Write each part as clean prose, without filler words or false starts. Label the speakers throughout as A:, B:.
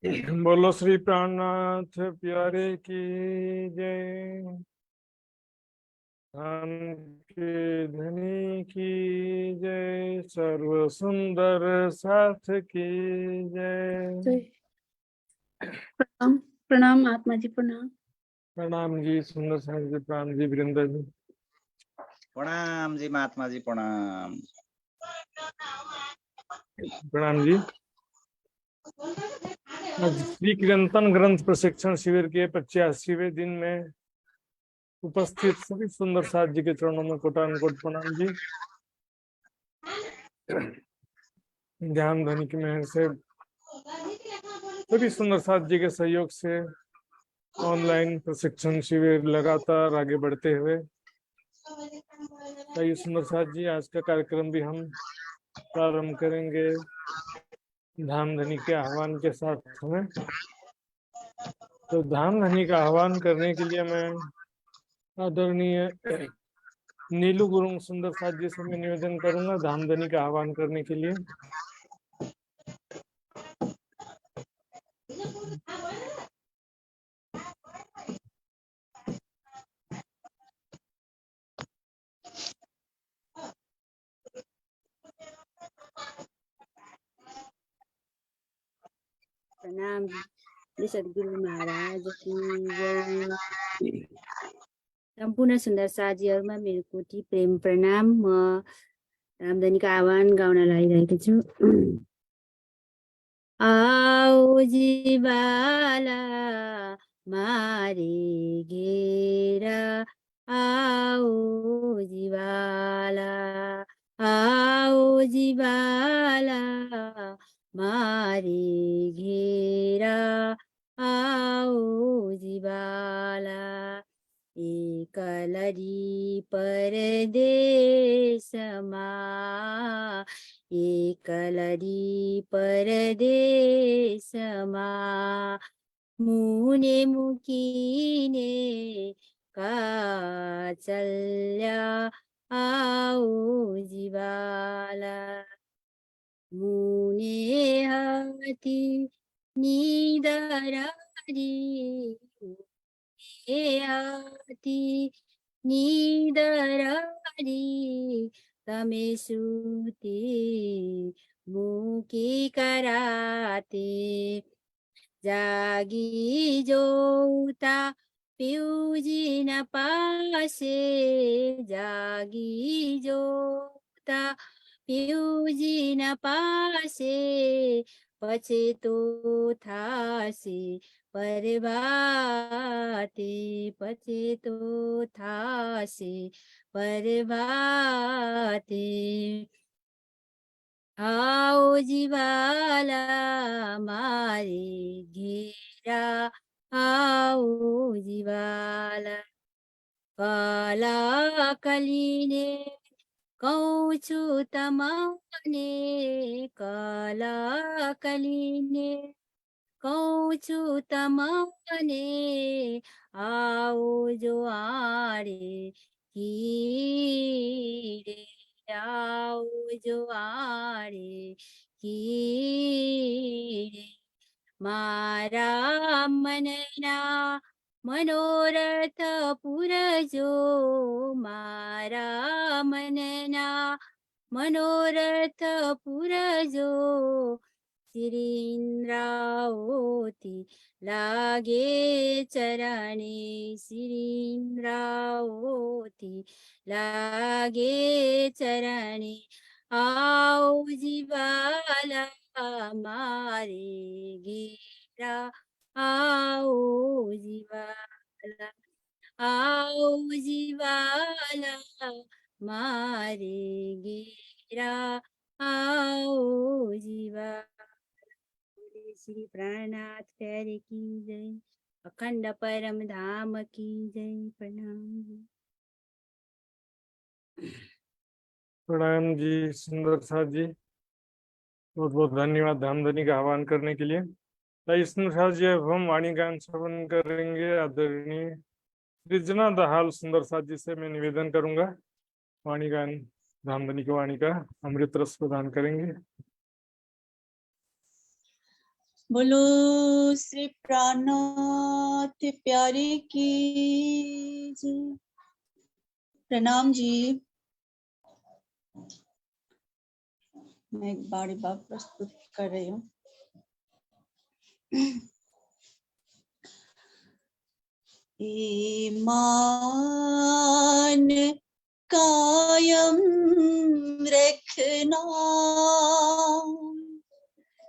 A: बोलो श्री प्राणनाथ प्यारे की जय। धाम के धनी की जय। सर्व सुंदर साथ की जय।
B: जय। प्रणाम प्रणाम आत्मा जी, प्रणाम।
A: प्रणाम जी सुंदर साथ जी, प्रणाम जी वृंदा जी।
C: प्रणाम जी महात्मा जी, प्रणाम।
A: प्रणाम जी। आज श्री कीर्तन ग्रंथ प्रशिक्षण शिविर के 85वें दिन में उपस्थित सभी सुंदर साथ जी के चरणों में कोटानुकोट प्रणाम जी। ध्यान ध्वनि की मेहर से सभी सुंदर साथ जी के सहयोग से ऑनलाइन प्रशिक्षण शिविर लगातार आगे बढ़ते हुए, आइए सुंदर साथ जी आज का कार्यक्रम भी हम प्रारंभ करेंगे धाम धनी के आह्वान के साथ में। तो धाम धनी का आह्वान करने के लिए मैं आदरणीय नीलू गुरुंग सुंदर साथ जी से मैं निवेदन करूंगा धाम धनी का आह्वान करने के लिए।
B: प्रणाम जी सदगुरु महाराज की जय। सम्पूर्ण सुन्दर साथीहरुमा मेरो कोटी प्रेम प्रणाम। म रामधनीको आह्वान गाउन लागिरहेको छु। आओ जीवाला मारे घेरा, आओ जीवाला, आओ जीवाला मारे घेरा, आओ जीवाला। एकलरी परदेशमा, एकलरी परदेशमा, मुने मुकिने काचल्या, आओ जीवाला। मुने हाती निदरारी, हाती निदरारी, तमे सुते मुकी कराते, जागी जोता पिउजिन पासे, जागी जोता पिउजिन पासे, पछेतो थासे परबाते, पछेतो थासे परबाते। आओ जीवाला मारे घेरा, आओ जीवाला। काला कलिने कौछु तमाने, काला कलिने कौछु तमाने, आओ जो आड़े कीड़े, आओ जो आड़े कीड़े। मारा मनना मनोरथ पुरजो, मारा मनना मनोरथ पुरजो, श्रीन्द्रावती लागे चरणे, श्रीन्द्रावती लागे चरणे। आओ जीवाला मारे घेरा, आओ जीवाला, आओ जीवाला मारे घेरा, आओ जीवाला। श्री प्राणनाथ प्यारे की जय। अखंड परम धाम की जय। प्रणाम।
A: प्रणाम जी सुंदर साथ जी, बहुत बहुत धन्यवाद धाम धनी का आह्वान करने के लिए। सुंदर साथ जी अब हम वाणी गान श्रवण करेंगे। आदरणीय सृजना दहाल सुंदर साथ जी से मैं निवेदन करूंगा वाणी गान धाम धनी की वाणी का अमृत रस प्रदान करेंगे।
D: बोलो श्री प्राणनाथ प्यारे की जय। प्रणाम जी। मैं एक बारी बात प्रस्तुत कर रही हूँ। ईमान कायम रखना,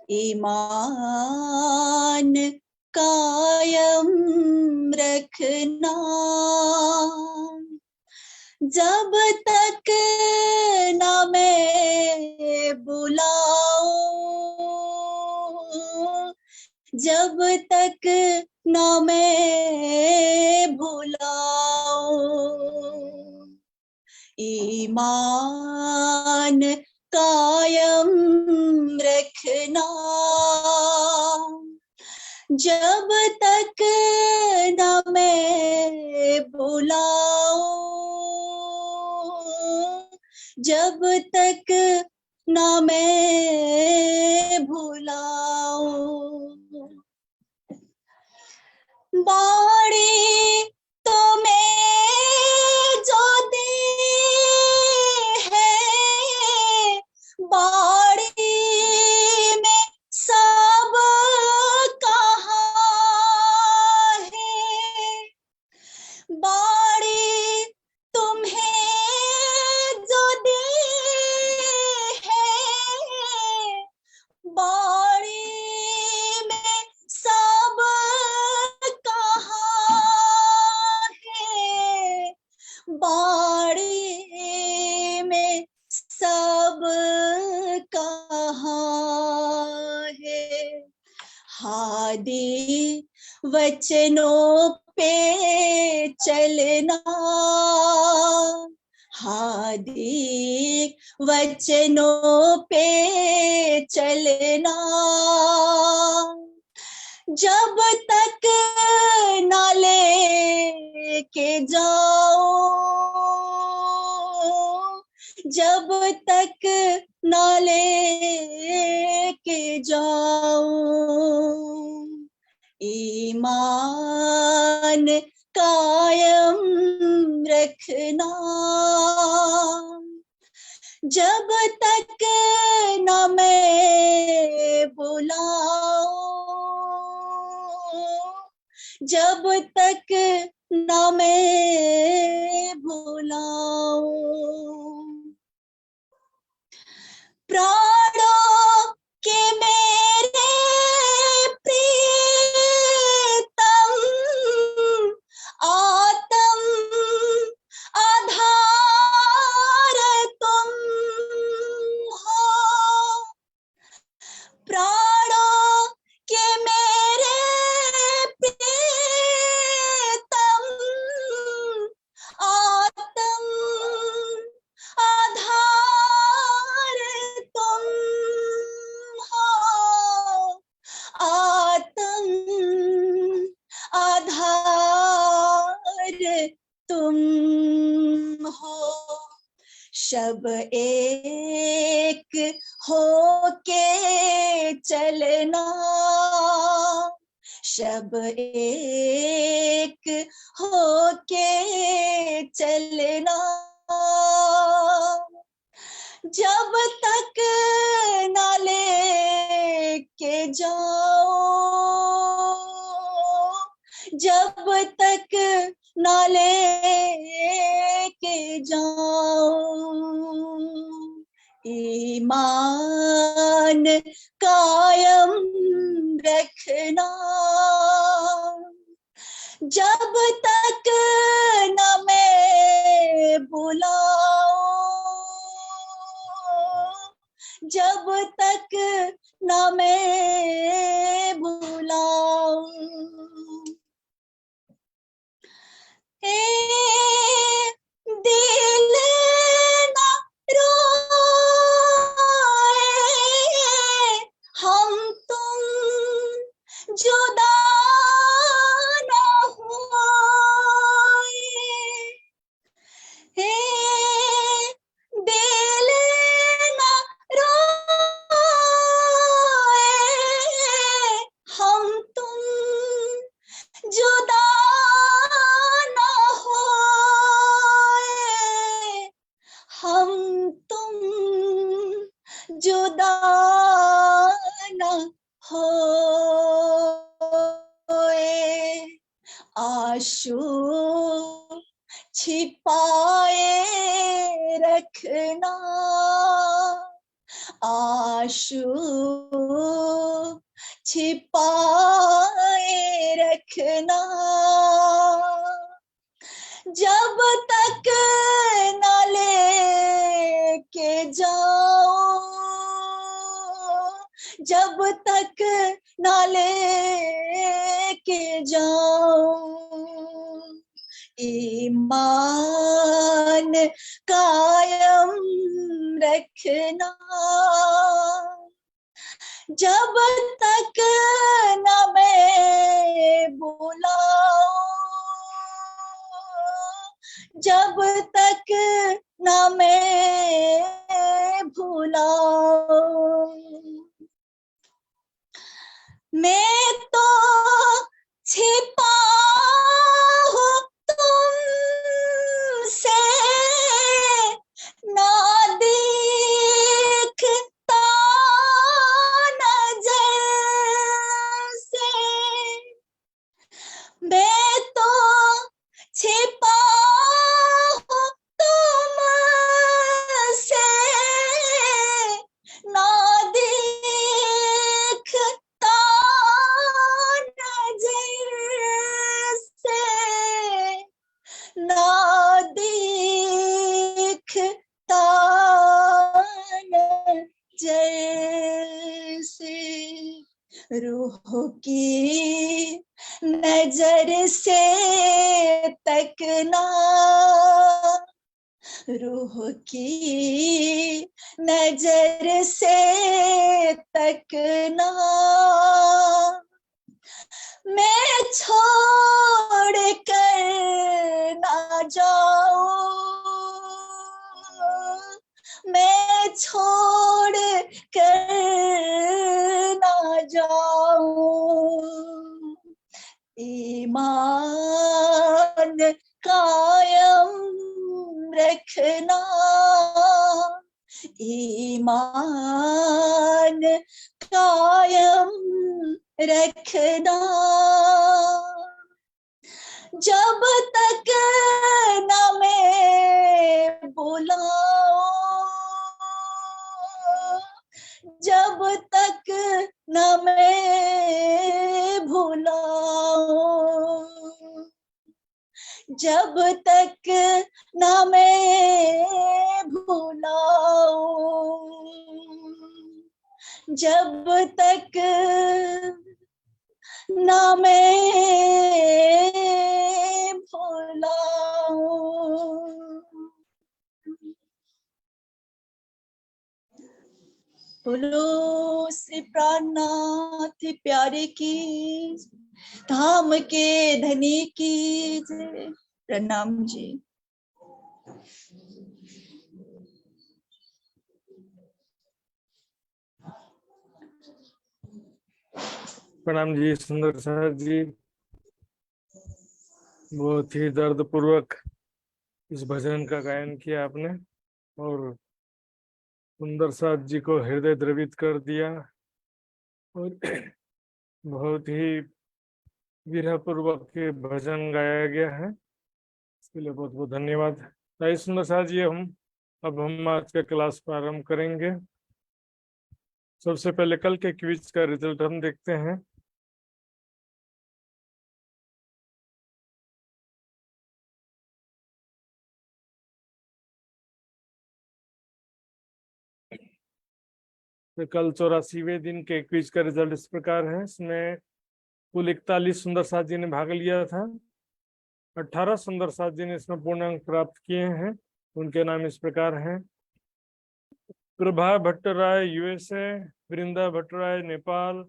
D: ईमान कायम रखना, जब तक न मैं बुलाऊं, जब तक न मैं भुलाऊं, ईमान कायम रखना, जब तक न मैं भुलाऊं, जब तक न मैं भुलाऊं। बाड़ी तो मैं जो दी है, बाड़ी में सब कहाँ है, बाड़ी तुम्हें जो दी है, बाड़ी में सब कहाँ है, बाड़ी में सब कहाँ है। हादी वचनों पे चलना, हादी वचनों पे चलना, जब तक न लेके जाओ, जब तक न लेके जाओ, ईमान कायम रखना, जब तक न मैं बुलाऊं, जब तक न मैं भुलाऊं। प्राणों के मेरे प्रीतम, आत्म आधार तुम हो, प्राणों के मेरे प्रीतम, आत्म आधार तुम हो, आत्म आधार तुम हो। शब एक होके चलना, शब एक होके चलना, जब तक न लेके जाओ, जब तक न लेके जाओ, ईमान कायम रखना, जब तक न मैं बुलाऊं, जब तक न मैं बुलाऊं। दिल ना रोए, हम तुम जुदा ना होए, दिल ना रोए, होए आंसू छिपाए रखना, आंसू छिपाए रखना, जब तक न लेके जाओ, जब तक न लेके जाओ, ईमान कायम रखना, जब तक न मैं बुलाऊं, जब तक न मैं भुलाऊं, मैं तो छिपा हूँ तुमसे, ना दिखता नजर से, मैं तो छिपा हूँ तुमसे, ना दिखता नजर से, ना दिखता नजर से, रूह की नजर से तकना, रूह की नजर से तकना, मैं छोड़ कर ना जाऊं, मैं छोड़ कर ना जाऊं, ईमान कायम रखना, ईमान कायम रखना, जब तक न मैं बुलाऊं, जब तक न मैं भुलाऊं, जब तक न मैं भुलाऊं, जब तक न मैं भुलाऊं। बोलो श्री प्राणनाथ प्यारे की, धाम के धनी की जय। प्रणाम जी।
A: प्रणाम जी सुंदर सर जी, बहुत ही दर्द पूर्वक इस भजन का गायन किया आपने और सुंदर साथ जी को हृदय द्रवित कर दिया और बहुत ही विरह पूर्वक के भजन गाया गया है, इसके लिए बहुत बहुत धन्यवाद। ताई सुंदर साथ जी, हम आज का क्लास प्रारंभ करेंगे। सबसे पहले कल के क्विज का रिजल्ट हम देखते हैं। तो कल 84वें दिन के क्विज का रिजल्ट इस प्रकार है। इसमें कुल 41 सुंदर साथ जी ने भाग लिया था। 18 सुंदर साथ जी ने इसमें पूर्णांक प्राप्त किए हैं। उनके नाम इस प्रकार हैं: प्रभा भट्टराय यूएसए, वृंदा भट्टराय नेपाल,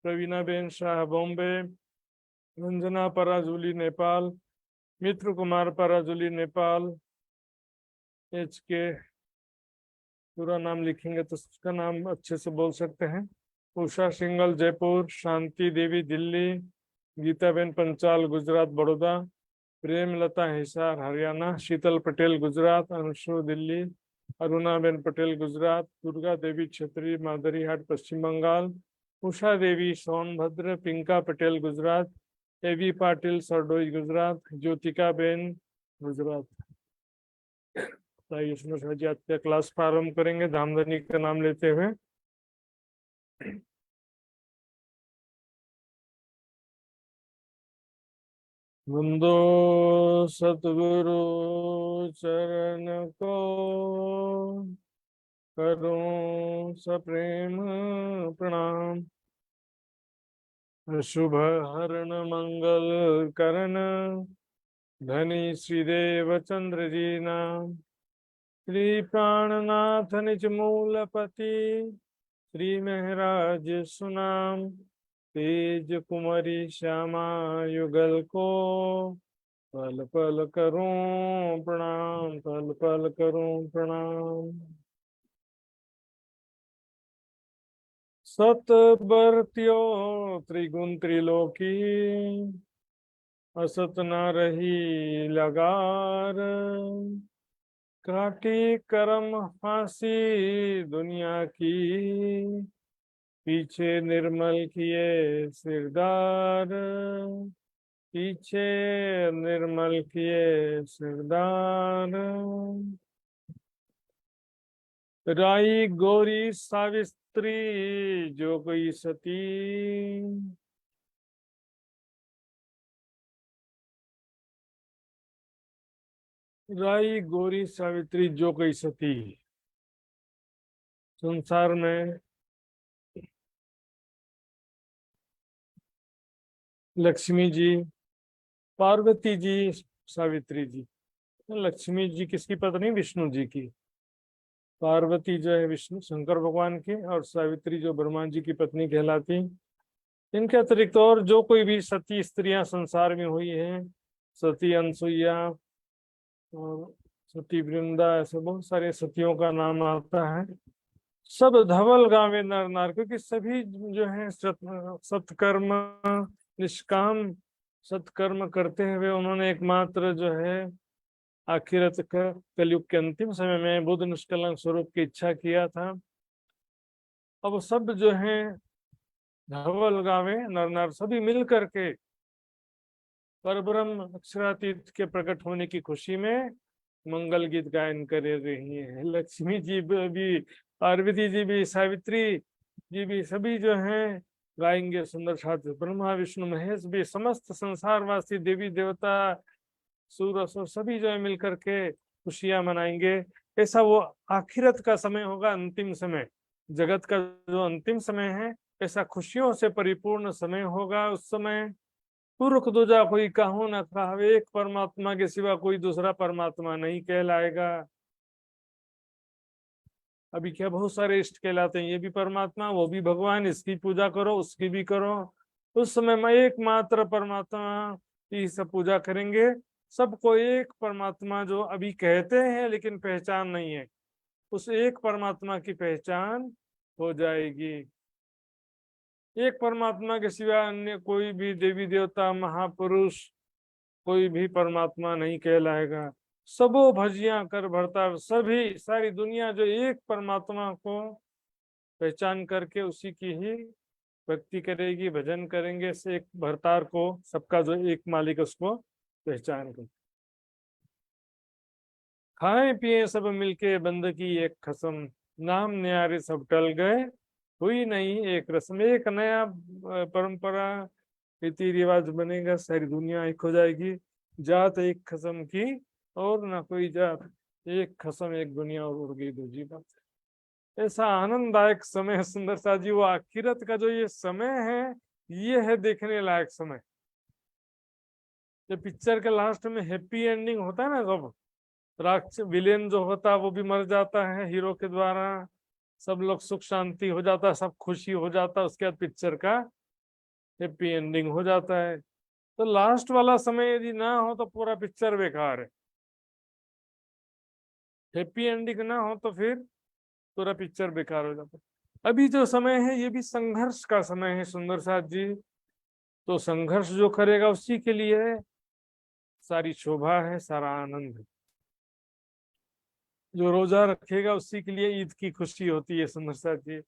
A: प्रवीणा बेन शाह बॉम्बे, रंजना पराजुली नेपाल, मित्र कुमार पराजुली नेपाल, HK पूरा नाम लिखेंगे तो उसका नाम अच्छे से बोल सकते हैं, उषा सिंगल जयपुर, शांति देवी दिल्ली, गीताबेन पंचाल गुजरात बड़ौदा, प्रेमलता हिसार हरियाणा, शीतल पटेल गुजरात, अनुशु दिल्ली, अरुणाबेन पटेल गुजरात, दुर्गा देवी छत्री मादरी हाट पश्चिम बंगाल, उषा देवी सोनभद्र, पिंका पटेल गुजरात, एवी पाटिल सरडोई गुजरात, ज्योतिका बेन गुजरात। तो आइए सुंदर जी आज का क्लास प्रारंभ करेंगे धामधनी का नाम लेते हुए। वंदो सतगुरु चरण को, करूं सप्रेम प्रणाम। शुभ हरण मंगल करण, धनी श्रीदेव चंद्र जी नाम। श्री प्राणनाथ निज मूलपति, श्री महराज सुनाम। तेज कुमारी श्यामा युगल को, पल पल करूं प्रणाम, पल पल करूं प्रणाम। सत बरत्यो त्रिगुण त्रिलोकी, असत न रही लगार। काटी करम फांसी दुनिया की, पीछे निर्मल किए सिरदार। पीछे निर्मल किए सिरदार। राई गोरी सावित्री जो कोई सती, राई गोरी सावित्री जो कोई सती। संसार में लक्ष्मी जी, पार्वती जी, सावित्री जी। लक्ष्मी जी किसकी पत्नी? विष्णु जी की। पार्वती जो है विष्णु शंकर भगवान की, और सावित्री जो ब्रह्मा जी की पत्नी कहलाती। इनके अतिरिक्त और जो कोई भी सती स्त्रियां संसार में हुई हैं, सती अनसुईया और सती वृंदा, ऐसे बहुत सारे सतियों का नाम आता है। सब धवल गावे नर नार, क्योंकि सभी जो है सत्कर्म निष्काम सत्कर्म करते हुए उन्होंने एकमात्र जो है आखिरत का कलयुग के अंतिम समय में बुद्ध निष्कलंक स्वरूप की इच्छा किया था। अब सब जो है धवल गावे नर नार सभी मिल करके परब्रह्म अक्षरातीत के प्रकट होने की खुशी में मंगल गीत गायन कर रही है। लक्ष्मी जी भी, पार्वती जी भी, सावित्री जी भी, सभी जो हैं गाएंगे सुंदर शास्त्र। ब्रह्मा विष्णु महेश भी, समस्त संसारवासी देवी देवता सूर असुर सभी जो है मिल करके खुशियां मनाएंगे। ऐसा वो आखिरत का समय होगा, अंतिम समय, जगत का जो अंतिम समय है, ऐसा खुशियों से परिपूर्ण समय होगा। उस समय पुरुष दूजा कोई कहूं न कहावे, एक परमात्मा के सिवा कोई दूसरा परमात्मा नहीं कहलाएगा। अभी क्या बहुत सारे इष्ट कहलाते हैं, ये भी परमात्मा, वो भी भगवान, इसकी पूजा करो, उसकी भी करो। उस समय में एकमात्र परमात्मा की सब पूजा करेंगे। सबको एक परमात्मा जो अभी कहते हैं लेकिन पहचान नहीं है, उस एक परमात्मा की पहचान हो जाएगी। एक परमात्मा के सिवा अन्य कोई भी देवी देवता महापुरुष कोई भी परमात्मा नहीं कहलाएगा। सबो भजिया कर भरता, सभी सारी दुनिया जो एक परमात्मा को पहचान करके उसी की ही भक्ति करेगी, भजन करेंगे। से एक भरतार को, सबका जो एक मालिक उसको पहचान कर खाए पिए सब मिलके बंद की एक कसम, नाम न्यारे सब टल गए हुई नहीं एक रस्म। एक नया परंपरा रीति रिवाज बनेगा, सारी दुनिया एक हो जाएगी। जात एक कसम की और ना कोई जात, एक कसम एक दुनिया और उड़ गई दूसरी बात। ऐसा आनंददायक समय है सुंदर सा जी। वो आखिरत का जो ये समय है, ये है देखने लायक समय। जब पिक्चर के लास्ट में हैप्पी एंडिंग होता है ना, जब राक्षस विलेन जो होता है वो भी मर जाता है हीरो के द्वारा, सब लोग सुख शांति हो जाता है, सब खुशी हो जाता है, उसके बाद पिक्चर का हैप्पी एंडिंग हो जाता है। तो लास्ट वाला समय यदि ना हो तो पूरा पिक्चर बेकार है। हैप्पी एंडिंग ना हो तो फिर पूरा पिक्चर बेकार हो जाता है। अभी जो समय है ये भी संघर्ष का समय है सुंदर साथ जी। तो संघर्ष जो करेगा उसी के लिए सारी शोभा है, सारा आनंद है। जो रोजा रखेगा उसी के लिए ईद की खुशी होती है सुंदर साथ जी।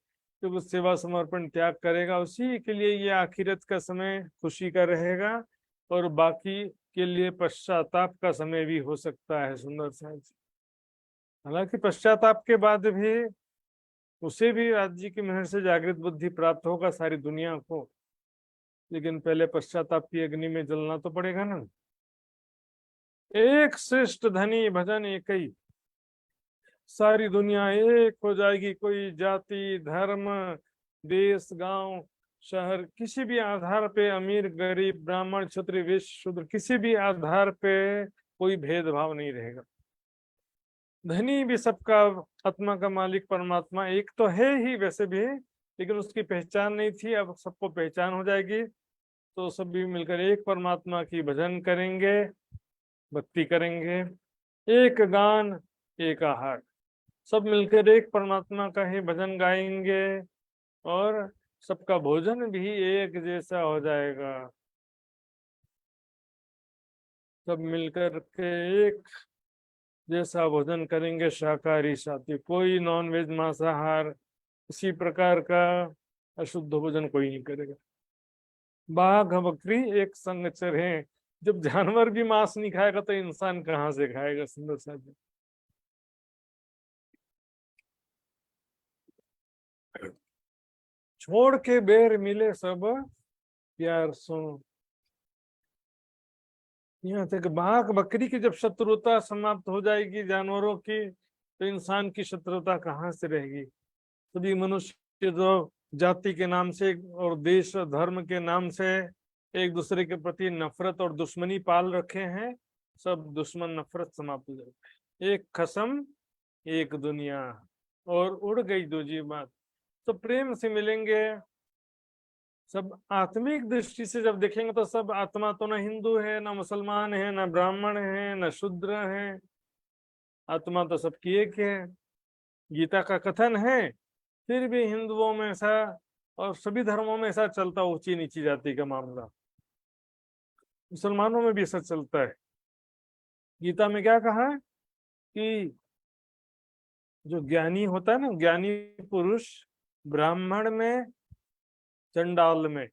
A: जब उस सेवा समर्पण त्याग करेगा उसी के लिए ये आखिरत का समय खुशी का रहेगा, और बाकी के लिए पश्चाताप का समय भी हो सकता है। सुंदर साहब जी, हालांकि पश्चाताप के बाद भी उसे भी राज जी की मेहर से जागृत बुद्धि प्राप्त होगा सारी दुनिया को, लेकिन पहले पश्चाताप की अग्नि में जलना तो पड़ेगा ना। एक श्रेष्ठ धनी भजन एक ही, सारी दुनिया एक हो जाएगी। कोई जाति धर्म देश गांव शहर किसी भी आधार पे, अमीर गरीब ब्राह्मण क्षत्रिय वैश्य शूद्र किसी भी आधार पे कोई भेदभाव नहीं रहेगा। धनी भी सबका आत्मा का मालिक परमात्मा एक तो है ही वैसे भी, लेकिन उसकी पहचान नहीं थी, अब सबको पहचान हो जाएगी। तो सब भी मिलकर एक परमात्मा की भजन करेंगे, भक्ति करेंगे। एक गान एक आहार, सब मिलकर एक परमात्मा का ही भजन गाएंगे और सबका भोजन भी एक जैसा हो जाएगा। सब मिलकर के एक जैसा भोजन करेंगे, शाकाहारी साथी, कोई नॉनवेज मांसाहार इसी प्रकार का अशुद्ध भोजन कोई नहीं करेगा। बाघ बकरी एक संग चरे, जब जानवर भी मांस नहीं खाएगा तो इंसान कहाँ से खाएगा। सुंदर साथी, छोड़ के बेर मिले सब प्यार सुनो। यहाँ तक बाघ बकरी की जब शत्रुता समाप्त हो जाएगी जानवरों की, तो इंसान की शत्रुता कहाँ से रहेगी। सभी मनुष्य जो जाति के नाम से और देश और धर्म के नाम से एक दूसरे के प्रति नफरत और दुश्मनी पाल रखे हैं, सब दुश्मन नफरत समाप्त हो जाएगी। एक कसम एक दुनिया और उड़ गई दूजी बात। तो प्रेम से मिलेंगे। सब आत्मिक दृष्टि से जब देखेंगे तो सब आत्मा तो न हिंदू है, न मुसलमान है, न ब्राह्मण है, न शूद्र है, आत्मा तो सबकी एक है। गीता का कथन है, फिर भी हिंदुओं में ऐसा और सभी धर्मों में ऐसा चलता ऊंची नीची जाति का मामला, मुसलमानों में भी ऐसा चलता है। गीता में क्या कहा है कि जो ज्ञानी होता है ना, ज्ञानी पुरुष ब्राह्मण में चंडाल में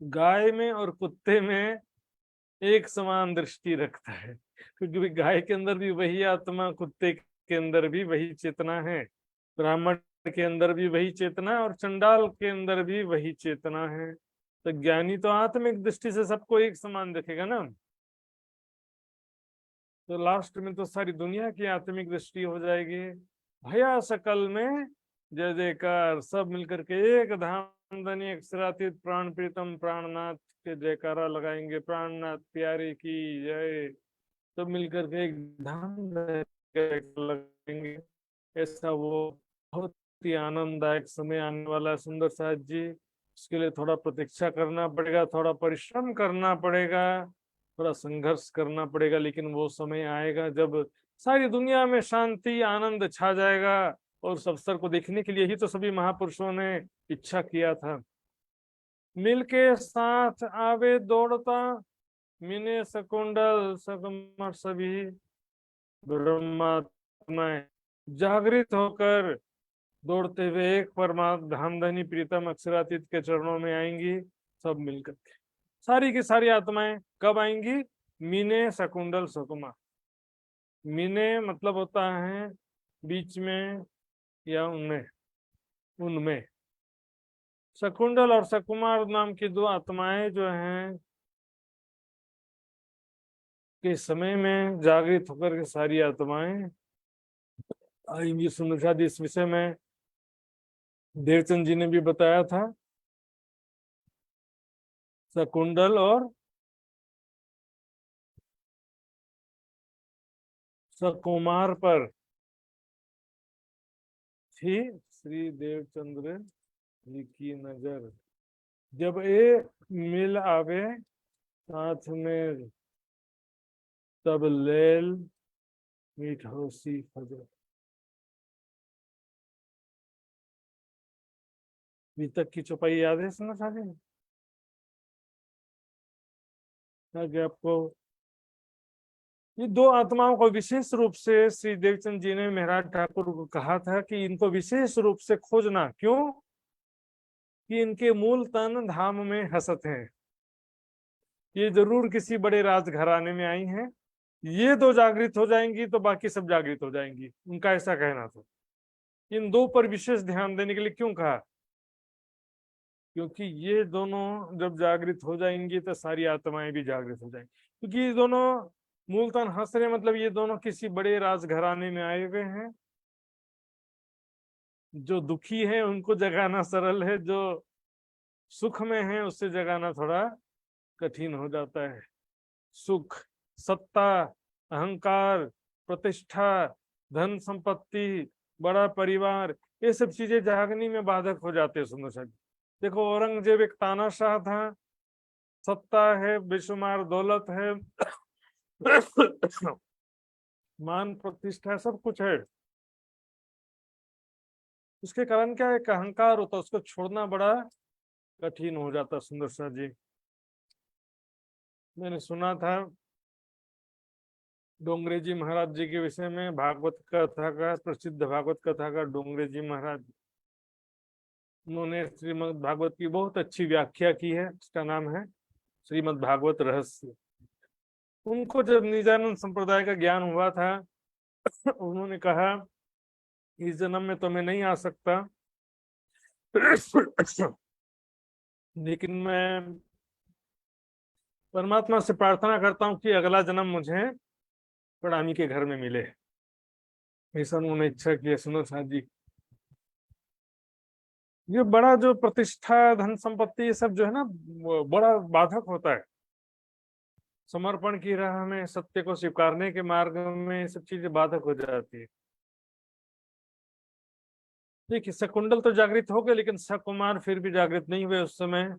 A: गाय में और कुत्ते में एक समान दृष्टि रखता है, क्योंकि गाय के अंदर भी वही आत्मा, कुत्ते के अंदर भी वही चेतना है, ब्राह्मण के अंदर भी वही चेतना और चंडाल के अंदर भी वही चेतना है। तो ज्ञानी तो आत्मिक दृष्टि से सबको एक समान देखेगा ना। तो लास्ट में तो सारी दुनिया की आत्मिक दृष्टि हो जाएगी। भया सकल में जय जयकार, सब मिलकर के एक धाम धनी अक्षरातीत प्राण प्रीतम प्राणनाथ के जयकारा लगाएंगे, प्राणनाथ प्यारे की जय। सब मिलकर के एक धाम लगाएंगे। ऐसा वो बहुत ही आनंददायक समय आने वाला है। सुंदर साथ जी, उसके लिए थोड़ा प्रतीक्षा करना पड़ेगा, थोड़ा परिश्रम करना पड़ेगा, थोड़ा संघर्ष करना पड़ेगा, लेकिन वो समय आएगा जब सारी दुनिया में शांति आनंद छा जाएगा। और उस अवसर को देखने के लिए ही तो सभी महापुरुषों ने इच्छा किया था। मिलके साथ आवे दौड़ता, मिने सकुंडल सकमर सभी, ब्रह्मात्माएं जागृत होकर दौड़ते हुए एक परमात्मा धामधनी प्रीतम अक्षरातीत के चरणों में आएंगी। सब मिलकर के सारी की सारी आत्माएं कब आएंगी? मीने सकुंडल सकुमा। मीने मतलब होता है बीच में या उनमें, उनमें। सकुंडल और सकुमार नाम की दो आत्माएं जो हैं के समय में जागृत होकर के सारी आत्माएं आएंगी। सुंदर शादी इस विषय में देवचंद जी ने भी बताया था। सकुंडल और सकुमार पर थी श्री देवचंद्र जी की नजर। जब ये मिल आवे साथ में, तब लेल मीठोसी फजर। अभी तक की चौपाई याद है सुना सारे? ताकि आपको ये दो आत्माओं को विशेष रूप से श्री देवचंद जी ने महाराज ठाकुर को कहा था कि इनको विशेष रूप से खोजना। क्यों? कि इनके मूल तन धाम में हसत हैं। ये जरूर किसी बड़े राजघराने में आई हैं। ये दो जागृत हो जाएंगी तो बाकी सब जागृत हो जाएंगी, उनका ऐसा कहना था। इन दो पर विशेष ध्यान देने के लिए क्यों कहा? क्योंकि ये दोनों जब जागृत हो जाएंगी तो सारी आत्माएं भी जागृत हो जाएंगी। क्योंकि ये दोनों मूलतन हंस रहे, मतलब ये दोनों किसी बड़े राजघराने में आए हुए हैं। जो दुखी है उनको जगाना सरल है, जो सुख में है उससे जगाना थोड़ा कठिन हो जाता है। सुख, सत्ता, अहंकार, प्रतिष्ठा, धन संपत्ति, बड़ा परिवार, ये सब चीजें जागने में बाधक हो जाते हैं। सुंदर साहब देखो, औरंगजेब एक तानाशाह था, सत्ता है, बेशुमार दौलत है, मान प्रतिष्ठा सब कुछ है। उसके कारण क्या है, एक अहंकार होता, उसको छोड़ना बड़ा कठिन हो जाता। सुंदर शाह जी, मैंने सुना था डोंगरे जी महाराज जी के विषय में, भागवत कथा का, प्रसिद्ध भागवत कथा का डोंगरे जी महाराज, उन्होंने श्रीमद् भागवत की बहुत अच्छी व्याख्या की है। उसका नाम है श्रीमद् भागवत रहस्य। उनको जब निजानंद संप्रदाय का ज्ञान हुआ था, उन्होंने कहा इस जन्म में तो मैं नहीं आ सकता, लेकिन मैं परमात्मा से प्रार्थना करता हूँ कि अगला जन्म मुझे प्रणामी के घर में मिले। ऐसा उन्होंने इच्छा की है। सुनो साहब जी, ये बड़ा जो प्रतिष्ठा, धन संपत्ति, ये सब जो है ना, वो बड़ा बाधक होता है। समर्पण की राह में, सत्य को स्वीकारने के मार्ग में ये सब चीजें बाधक हो जाती है। देखिए, शकुंडल तो जागृत हो गए, लेकिन सकुमार फिर भी जागृत नहीं हुए उस समय।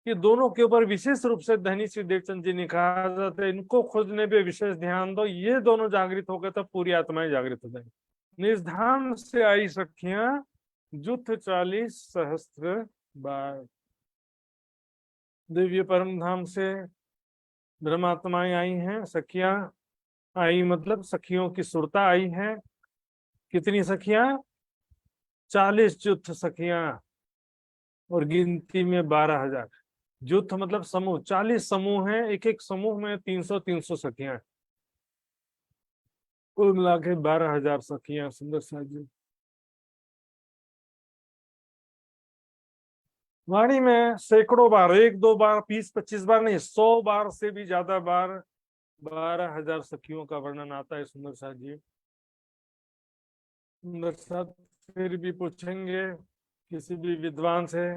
A: कि दोनों के ऊपर विशेष रूप से धनी श्री देवचंद जी ने कहा जाता है, इनको खोजने पे विशेष ध्यान दो। ये दोनों जागृत हो गए तो पूरी आत्माएं जागृत हो जाएंगी। निजधाम से आई सखियां जुथ 40 सहस्त्र बार। दिव्य परम धाम से ब्रह्मात्माएं आई हैं, सखियां आई, मतलब सखियों की सुरता आई है। कितनी सखियां? 40 जुथ सखियां, और गिनती में 12,000। जुथ मतलब समूह, 40 समूह हैं, एक एक समूह में 300-300 सखियां, कुल मिला के 12,000 सखियां। सुंदर साहब जी, वाणी में सैकड़ों बार, 1-2 बार, 20-25 बार नहीं, 100 बार से भी ज्यादा बार 12,000 सखियों का वर्णन आता है। सुंदर साहब जी, सुंदर साहब फिर भी पूछेंगे किसी भी विद्वान से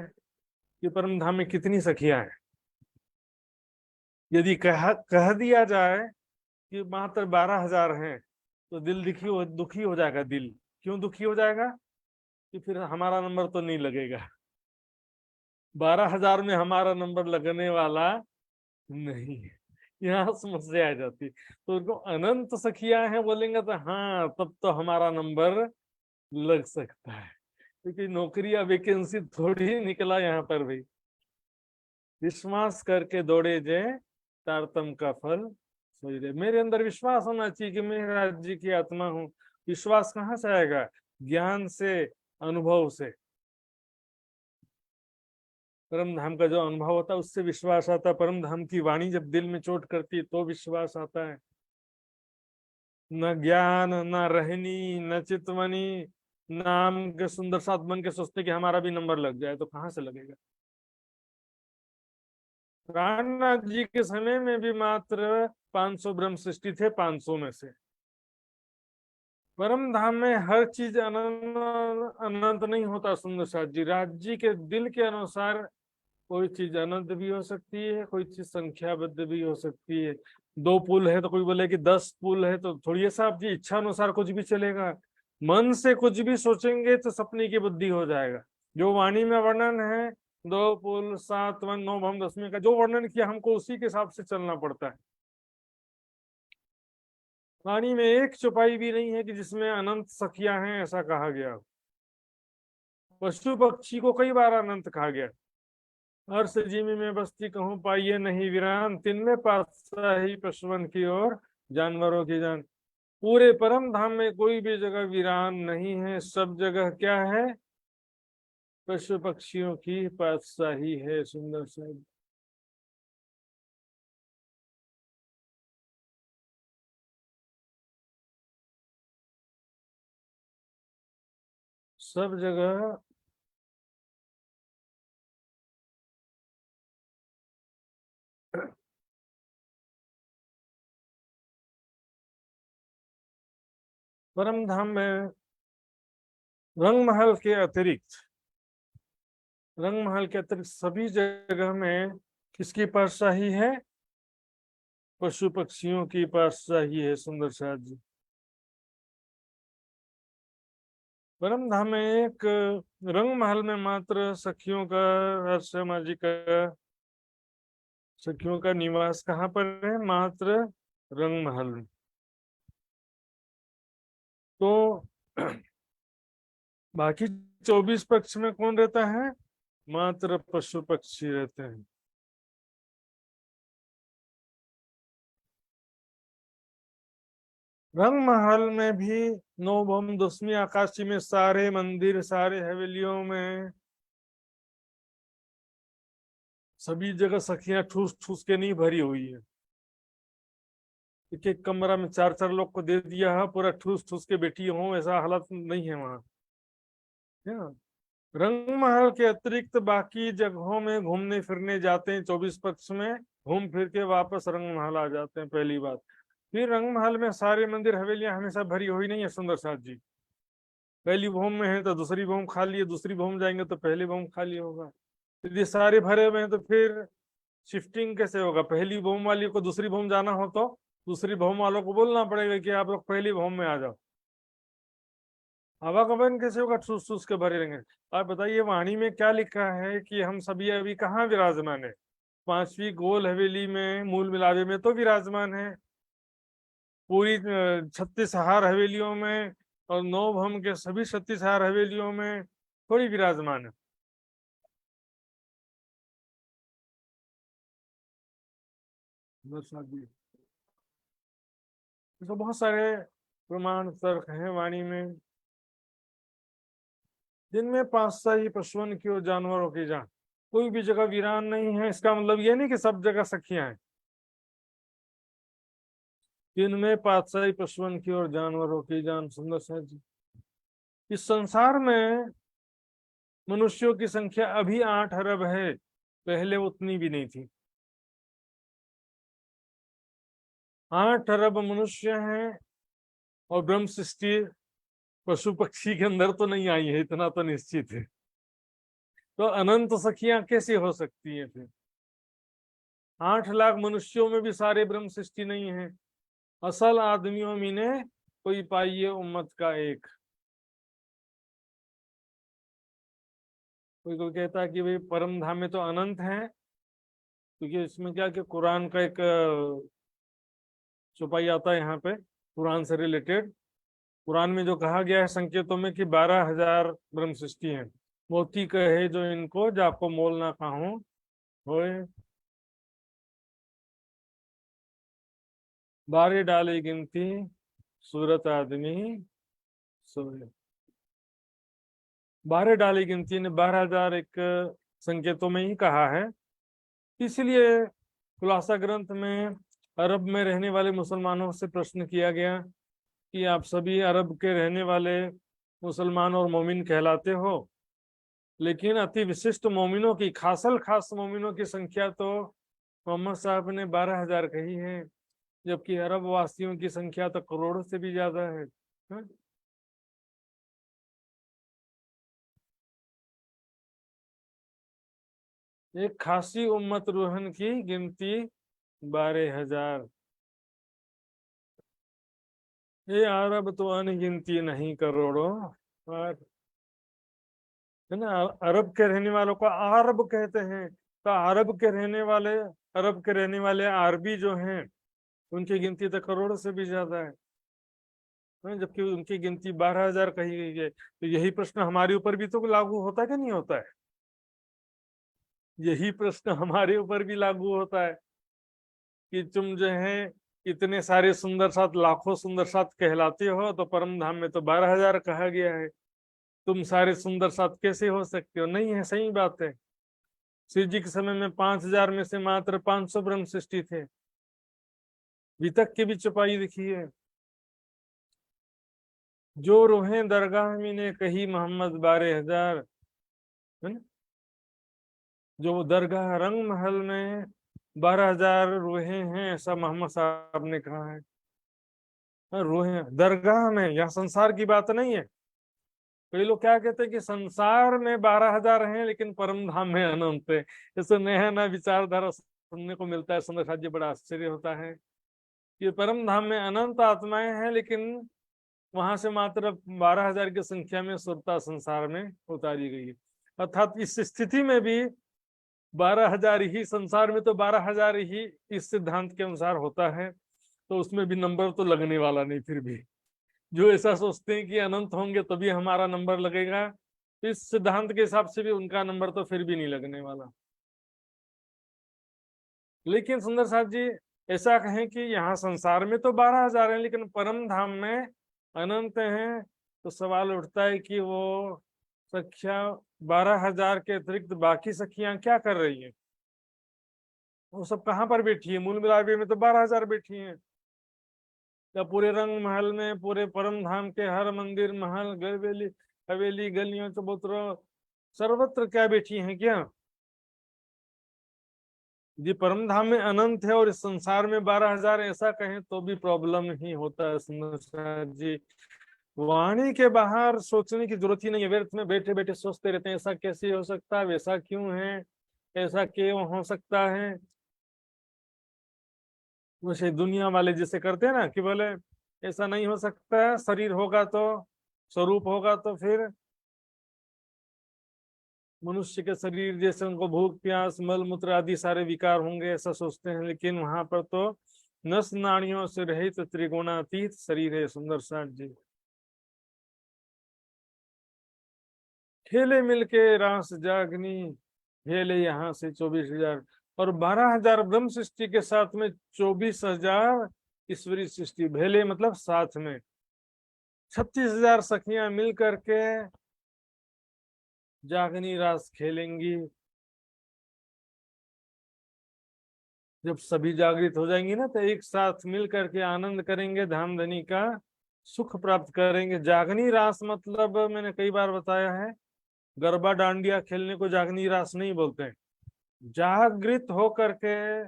A: कि परम धाम में कितनी सखियां हैं। यदि कह दिया जाए कि मात्र 12,000 हैं, तो दिल दुखी हो जाएगा। दिल क्यों दुखी हो जाएगा? कि फिर हमारा नंबर तो नहीं लगेगा। 12,000 में हमारा नंबर लगने वाला नहीं है, यहाँ समस्या आ जाती। तो उनको अनंत सखियां हैं बोलेंगे तो हाँ, तब तो हमारा नंबर लग सकता है, क्योंकि नौकरी या वैकेंसी थोड़ी ही निकला यहाँ पर भाई। विश्वास करके दौड़े जे तारतम का फल सोई रे। मेरे अंदर विश्वास होना चाहिए कि मैं राज्य की आत्मा हूँ। विश्वास कहाँ से आएगा? ज्ञान से, अनुभव से। परम धाम का जो अनुभव होता है उससे विश्वास आता है। परम धाम की वाणी जब दिल में चोट करती है तो विश्वास आता है। न ज्ञान, न रहनी, न चितवनी, नाम के सुंदर साथ बन के सोचते कि हमारा भी नंबर लग जाए, तो कहाँ से लगेगा? प्राणनाथ जी के समय में भी मात्र 500 ब्रह्म सृष्टि थे, 500 में से। परम धाम में हर चीज अनंत नहीं होता। सुंदर साथ जी, राज्य के दिल के अनुसार कोई चीज अनंत भी हो सकती है, कोई चीज संख्याबद्ध भी हो सकती है। 2 पुल है तो कोई बोले कि 10 पुल है, तो थोड़ी सा आपकी इच्छा अनुसार कुछ भी चलेगा। मन से कुछ भी सोचेंगे तो सपने की बुद्धि हो जाएगा। जो वाणी में वर्णन है, 2 पुल, 7 वन, 9 भम 10 का जो वर्णन किया, हमको उसी के हिसाब से चलना पड़ता है। वाणी में एक चौपाई भी नहीं है कि जिसमें अनंत सखियां हैं ऐसा कहा गया। पशु पक्षी को कई बार अनंत कहा गया। हर सजीवी में बस्ती कहूँ पाइये नहीं वीरान, तिनमें पातशाही पशुवन की ओर जानवरों की जान। पूरे परम धाम में कोई भी जगह वीरान नहीं है, सब जगह क्या है, पशु पक्षियों की पातशाही है। सुंदर सा सब जगह परम धाम में रंग महल के अतिरिक्त, रंग महल के अतिरिक्त सभी जगह में किसकी पातशाही है, पशु पक्षियों की पातशाही है। सुंदर साथ जी, परम धाम में एक रंग महल में मात्र सखियों का, शर्मा जी का, सखियों का निवास कहाँ पर है, मात्र रंग महल में। तो बाकी 24 पक्ष में कौन रहता है, मात्र पशु पक्षी रहते हैं। रंग महल में भी नवम 10वीं आकाशी में सारे मंदिर, सारे हवेलियों में सभी जगह सखियां ठूस ठूस के नहीं भरी हुई है। एक एक कमरा में 4-4 लोग को दे दिया है, पूरा ठूस ठूस के बैठी हो, ऐसा हालत नहीं है वहां, है ना। रंग महल के अतिरिक्त बाकी जगहों में घूमने फिरने जाते हैं, 24 पक्ष में घूम फिर के वापस रंग महल आ जाते हैं, पहली बात। फिर रंग महल में सारे मंदिर हवेलियां हमेशा भरी हुई नहीं है। सुंदर साथ जी, पहली भूम में है तो दूसरी भूम खाली है, दूसरी भूम जाएंगे तो पहली भूम खाली होगा। यदि सारे भरे हुए हैं तो फिर शिफ्टिंग कैसे होगा, पहली भूम वाली को दूसरी भूम जाना हो तो दूसरी भूम वालों को बोलना पड़ेगा कि आप लोग पहली भूम में आ जाओ। आवागमन कैसे होगा, ठूस ठूस के भरे रहेंगे। आप बताइए वाणी में क्या लिखा है कि हम सभी अभी कहाँ विराजमान है, 5वीं गोल हवेली में, मूल मिलावे में तो विराजमान है, पूरी 36 हार हवेलियों में और 9 भम के सभी 36 हार हवेलियों में थोड़ी विराजमान है। तो बहुत सारे प्रमाण तर्क हैं वाणी में, जिनमें 5 ही पशुओं की और जानवरों की जान। कोई भी जगह वीरान नहीं है, इसका मतलब ये नहीं कि सब जगह सखियां हैं। जिनमें 5 ही पशुओं की और जानवरों की जान। सुंदर सा जी, इस संसार में मनुष्यों की संख्या अभी 8 अरब है, पहले उतनी भी नहीं थी। 8 अरब मनुष्य हैं और ब्रह्म सृष्टि पशु पक्षी के अंदर तो नहीं आई है, इतना तो निश्चित है। तो अनंत सखियां कैसे हो सकती हैं फिर, 8 लाख मनुष्यों में भी सारे ब्रह्म सृष्टि नहीं है। असल आदमियों में ने कोई पाइए उम्मत का एक। कोई कोई कहता है कि भाई परम धाम में तो अनंत है, क्योंकि इसमें क्या कि कुरान का एक छुपाई आता है यहाँ पे, कुरान से रिलेटेड। कुरान में जो कहा गया है संकेतों में कि 12,000 ब्रह्म सृष्टि है। मोती कहे जो इनको जाको मोल ना खाऊं होए, 12 डाली गिनती सूरत आदमी सोए। 12 डाली गिनती ने 12,000 एक संकेतों में ही कहा है। इसलिए खुलासा ग्रंथ में अरब में रहने वाले मुसलमानों से प्रश्न किया गया कि आप सभी अरब के रहने वाले मुसलमान और मोमिन कहलाते हो, लेकिन अति विशिष्ट मोमिनों की, खासल खास मोमिनों की संख्या तो मोहम्मद साहब ने 12,000 कही है, जबकि अरब वासियों की संख्या तो करोड़ों से भी ज्यादा है। एक खासी उम्मत रूहन की गिनती 12,000। ये अरब तो अनगिनती नहीं करोड़ों, और है ना। अरब के रहने वालों को अरब कहते हैं, तो अरब के रहने वाले अरबी जो हैं उनकी गिनती तो करोड़ से भी ज्यादा है, जबकि उनकी गिनती 12,000 कही गई है। तो यही प्रश्न हमारे ऊपर भी तो लागू होता है कि नहीं होता है, यही प्रश्न हमारे ऊपर भी लागू होता है कि तुम जो है इतने सारे सुंदर साथ, लाखों सुंदर साथ कहलाते हो, तो परम धाम में तो 12,000 कहा गया है। तुम सारे सुंदर साथ कैसे हो सकते हो? नहीं है, सही बात है। शिव जी के समय में 5,000 में से मात्र 500 ब्रह्म सृष्टि थे। वितक की भी चौपाई देखिए, जो रोहे दरगाह में ने कही मोहम्मद 12,000, है ना? जो दरगाह रंग महल में 12,000 रोहे हैं, ऐसा मोहम्मद साहब ने कहा है। रोहे दरगाह में, यहाँ संसार की बात नहीं है। कई लोग क्या कहते हैं कि संसार में 12,000 हैं लेकिन परम धाम में अनंत है। ऐसा नया नया विचारधारा सुनने को मिलता है। सुंदर साथ जी, बड़ा आश्चर्य होता है कि परम धाम में अनंत आत्माएं हैं, लेकिन वहां से मात्र 12,000 की संख्या में सुरता संसार में उतारी गई है। अर्थात इस स्थिति में भी 12,000 ही, संसार में तो 12,000 ही इस सिद्धांत के अनुसार होता है, तो उसमें भी नंबर तो लगने वाला नहीं। फिर भी जो ऐसा सोचते हैं कि अनंत होंगे तभी हमारा नंबर लगेगा, तो इस सिद्धांत के हिसाब से भी उनका नंबर तो फिर भी नहीं लगने वाला। लेकिन सुंदर साथ जी ऐसा कहें कि यहाँ संसार में तो 12,000 है लेकिन परम धाम में अनंत हैं, तो सवाल उठता है कि वो सखिया 12,000 के अतिरिक्त बाकी सखियां क्या कर रही हैं? वो सब कहाँ पर बैठी है? मूल मिलावे में तो 12,000 बैठी हैं। या पूरे रंग महल में, पूरे परम धाम के हर मंदिर, महल, हवेली, हवेली, गलियों, चबूतरों, सर्वत्र क्या बैठी हैं क्या? जी परम धाम में अनंत है और इस संसार में 12,000 ऐसा कहें तो भी प्रॉब्लम ही होता है। सुंदर जी, वाणी के बाहर सोचने की जरूरत ही नहीं है। व्यर्थ में बैठे बैठे सोचते रहते हैं, ऐसा कैसे हो सकता है, वैसा क्यों है, ऐसा क्यों हो सकता है। वैसे दुनिया वाले जैसे करते हैं ना कि बोले ऐसा नहीं हो सकता है, शरीर होगा तो, स्वरूप होगा तो फिर मनुष्य के शरीर जैसे उनको भूख प्यास मल मूत्र आदि सारे विकार होंगे, ऐसा सोचते हैं। लेकिन वहां पर तो नस नाड़ियों से रहित त्रिगुणातीत शरीर है। सुंदर साथ जी, खेले मिलके रास जागनी, खेले यहाँ से 24,000 और 12,000 ब्रह्म सृष्टि के साथ में 24,000 ईश्वरी सृष्टि भेले, मतलब साथ में 36,000 सखियां मिल करके जागनी रास खेलेंगी। जब सभी जागृत हो जाएंगी ना, तो एक साथ मिल करके आनंद करेंगे, धाम धनी का सुख प्राप्त करेंगे। जागनी रास मतलब मैंने कई बार बताया है, गरबा डांडिया खेलने को जागनी रास नहीं बोलते हैं। जागृत हो करके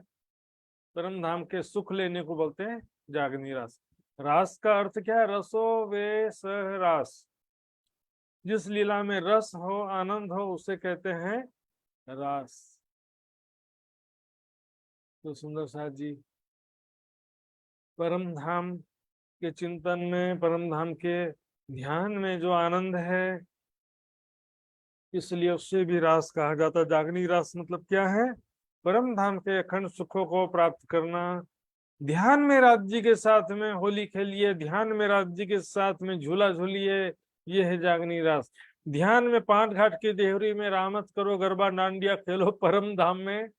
A: परम धाम के सुख लेने को बोलते हैं जागनी रास। रास का अर्थ क्या है? रसो वे सह रास। जिस लीला में रस हो, आनंद हो, उसे कहते हैं रास। तो सुंदर साथ जी, परम धाम के चिंतन में, परम धाम के ध्यान में जो आनंद है, इसलिए उससे भी रास कहा जाता है। जागनी रास मतलब क्या है? परम धाम के अखंड सुखों को प्राप्त करना। ध्यान में राज्य के साथ में होली खेलिए, ध्यान में राज्य के साथ में झूला झूलिए, ये है जागनी रास। ध्यान में पांच घाट की देहरी में रामत करो, गरबा डांडिया खेलो, परम धाम में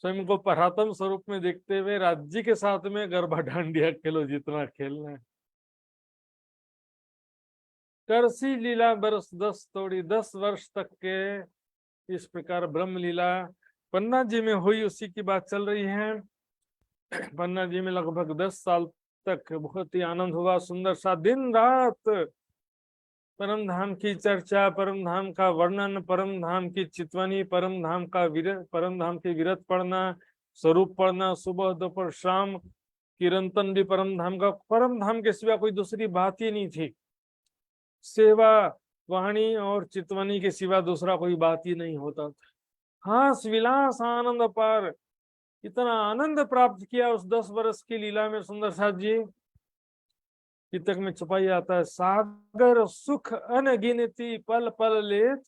A: स्वयं को परात्म स्वरूप में देखते हुए राज्य के साथ में गरबा डांडिया खेलो, जितना खेलना है। करसी लीला बरस 10 तोड़ी, 10 वर्ष तक के इस प्रकार ब्रह्म लीला पन्ना जी में हुई, उसी की बात चल रही है। पन्ना जी में लगभग 10 साल तक बहुत ही आनंद हुआ। सुंदर सा दिन रात परम धाम की चर्चा, परम धाम का वर्णन, परम धाम की चितवनी, परम धाम का परम धाम की विरत पढ़ना, स्वरूप पढ़ना, सुबह दोपहर शाम कीर्तन भी परम धाम का। परम धाम के सिवा कोई दूसरी बात ही नहीं थी। सेवा, वाणी और चितवनी के सिवा दूसरा कोई बात ही नहीं होता था। हास विलास आनंद अपार, इतना आनंद प्राप्त किया उस 10 वर्ष की लीला में। सुंदर साथ जी, तक में छुपाई आता है, सागर सुख अनगिनती पल पल लेत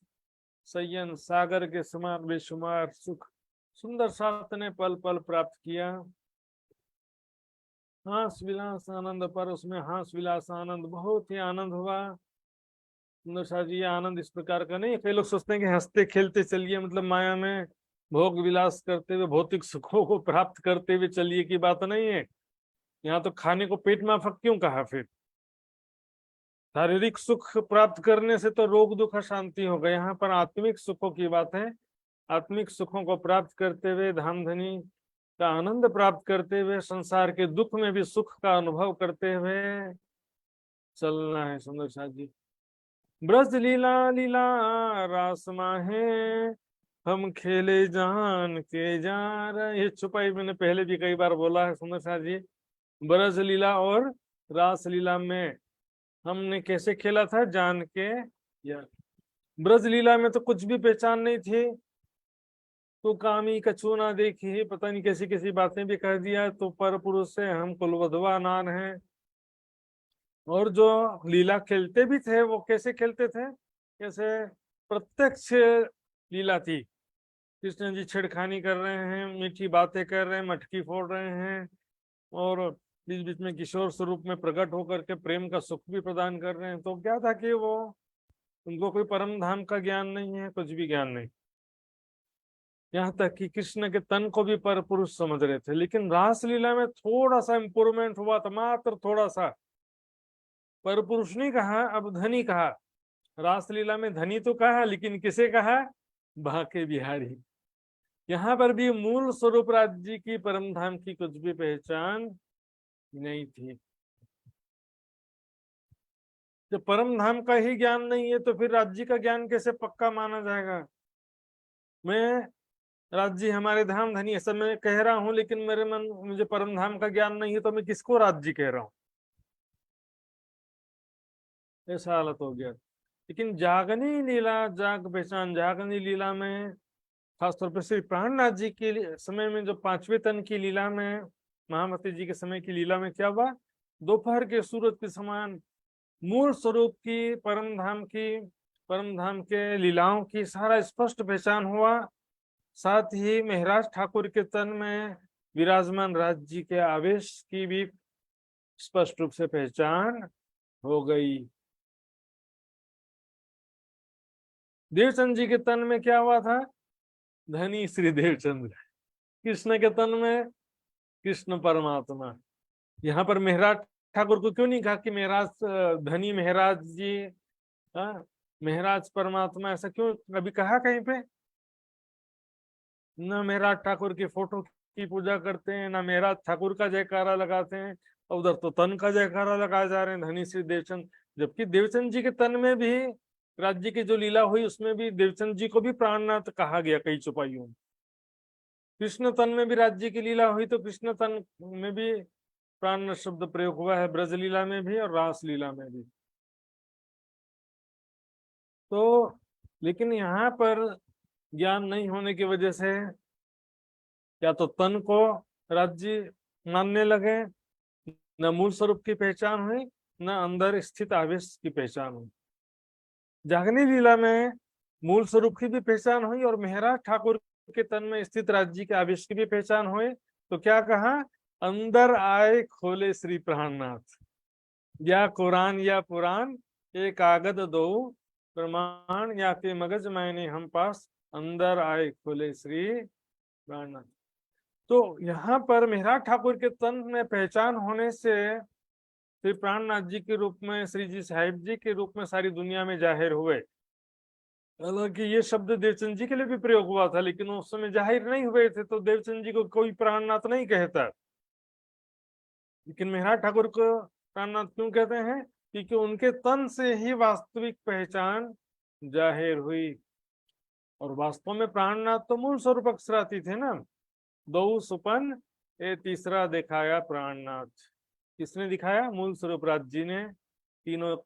A: सयन, सागर के समान बेशुमार सुख सुंदर साथ ने पल पल प्राप्त किया। हास विलास आनंद पर, उसमें हास विलास आनंद, बहुत ही आनंद हुआ। सुंदर साथ जी, आनंद इस प्रकार का नहीं। कई लोग सोचते हैं कि हंसते खेलते चलिए, मतलब माया में भोग विलास करते हुए भौतिक सुखों को प्राप्त करते हुए चलिए की बात नहीं है। यहाँ तो खाने को पेट माफक क्यों कहा? फिर शारीरिक सुख प्राप्त करने से तो रोग दुख शांति होगा, यहाँ पर आत्मिक सुखों की बात है। आत्मिक सुखों को प्राप्त करते हुए, धाम धनी का आनंद प्राप्त करते हुए, संसार के दुख में भी सुख का अनुभव करते हुए चलना है। सुंदर साथ जी, ब्रज लीला लीला रास माहे, हम खेले जान के जा रहे। ये छुपाई मैंने पहले भी कई बार बोला है सुंदर साथ जी। ब्रज लीला और रास लीला में हमने कैसे खेला था जान के। या ब्रज लीला में तो कुछ भी पहचान नहीं थी, तो कामी कछु ना देखी, पता नहीं कैसी कैसी बातें भी कह दिया। तो पर पुरुष से हम कुलवधवा नान हैं। और जो लीला खेलते भी थे वो कैसे खेलते थे? कैसे प्रत्यक्ष लीला थी। कृष्ण जी छेड़खानी कर रहे हैं, मीठी बातें कर रहे हैं, मटकी फोड़ रहे हैं, और बीच बीच में किशोर स्वरूप में प्रकट होकर के प्रेम का सुख भी प्रदान कर रहे हैं। तो क्या था कि वो, उनको कोई परम धाम का ज्ञान नहीं है, कुछ भी ज्ञान नहीं। यहाँ तक कि कृष्ण के तन को भी पर पुरुष समझ रहे थे। लेकिन रासलीला में थोड़ा सा इंप्रूवमेंट हुआ था, मात्र थोड़ा सा। पर पुरुष नहीं कहा, अब धनी कहा। रासलीला में धनी तो कहा, लेकिन किसे कहा? बांके बिहारी। यहाँ पर भी मूल स्वरूप राज्य की, परम धाम की कुछ भी पहचान नहीं थी। जब परम धाम का ही ज्ञान नहीं है तो फिर राज्य का ज्ञान कैसे पक्का माना जाएगा? मैं राज्य हमारे धाम धनी ऐसा मैं कह रहा हूं, लेकिन मेरे मन मुझे परम धाम का ज्ञान नहीं है, तो मैं किसको राज्य कह रहा हूं? ऐसा हालत हो गया। लेकिन जागनी लीला, जाग पहचान, जागनी लीला में खासतौर पर श्री प्राणनाथ जी के समय में, जो 5वें तन की लीला में, महामती जी के समय की लीला में क्या हुआ? दोपहर के सूरज के समान मूल स्वरूप की, परम धाम के लीलाओं की सारा स्पष्ट पहचान हुआ। साथ ही महराज ठाकुर के तन में विराजमान राज्य के आवेश की भी स्पष्ट रूप से पहचान हो गई। देवचंद जी के तन में क्या हुआ था? धनी श्री देवचंद्र। कृष्ण के तन में कृष्ण परमात्मा। यहाँ पर महराज ठाकुर को क्यों नहीं कहा कि महराज धनी महराज जी, महराज परमात्मा, ऐसा क्यों अभी कहा कहीं पे? न महराज ठाकुर की फोटो की पूजा करते हैं, ना महराज ठाकुर का जयकारा लगाते हैं, और उधर तो तन का जयकारा लगाए जा रहे हैं, धनी श्री देवचंद। जबकि देवचंद जी के तन में भी राज्य की जो लीला हुई, उसमें भी देवचंद जी को भी प्राणनाथ कहा गया कई चौपाइयों में। कृष्ण तन में भी राज्य की लीला हुई, तो कृष्ण तन में भी प्राणनाथ शब्द प्रयोग हुआ है, ब्रज लीला में भी और रास लीला में भी। तो लेकिन यहाँ पर ज्ञान नहीं होने की वजह से या तो तन को राज्य मानने लगे, न मूल स्वरूप की पहचान हुई, न अंदर स्थित आवेश की पहचान हुई। जागनी लीला में मूल स्वरूप की भी पहचान हुई और महराज ठाकुर के तन में स्थित राज्य के आवेश की भी पहचान हुई। तो क्या कहा? अंदर आए खोले श्री प्राणनाथ, या कुरान या पुराण एक कागद दो प्रमाण, या के मगज मैंने हम पास, अंदर आए खोले श्री प्राणनाथ। तो यहाँ पर महराज ठाकुर के तन में पहचान होने से श्री प्राणनाथ जी के रूप में, श्री जी साहिब जी के रूप में सारी दुनिया में जाहिर हुए। हालांकि ये शब्द देवचंद जी के लिए भी प्रयोग हुआ था, लेकिन उस समय जाहिर नहीं हुए थे, तो देवचंद जी को कोई प्राणनाथ नहीं कहता। लेकिन महराज ठाकुर को प्राणनाथ क्यों कहते हैं? क्योंकि उनके तन से ही वास्तविक पहचान जाहिर हुई। और वास्तव में प्राणनाथ तो मूल स्वरूप अक्षराती थे ना। दो सुपन ए तीसरा दिखाया प्राणनाथ। किसने दिखाया? मूल स्वरूप राज जी ने तीनों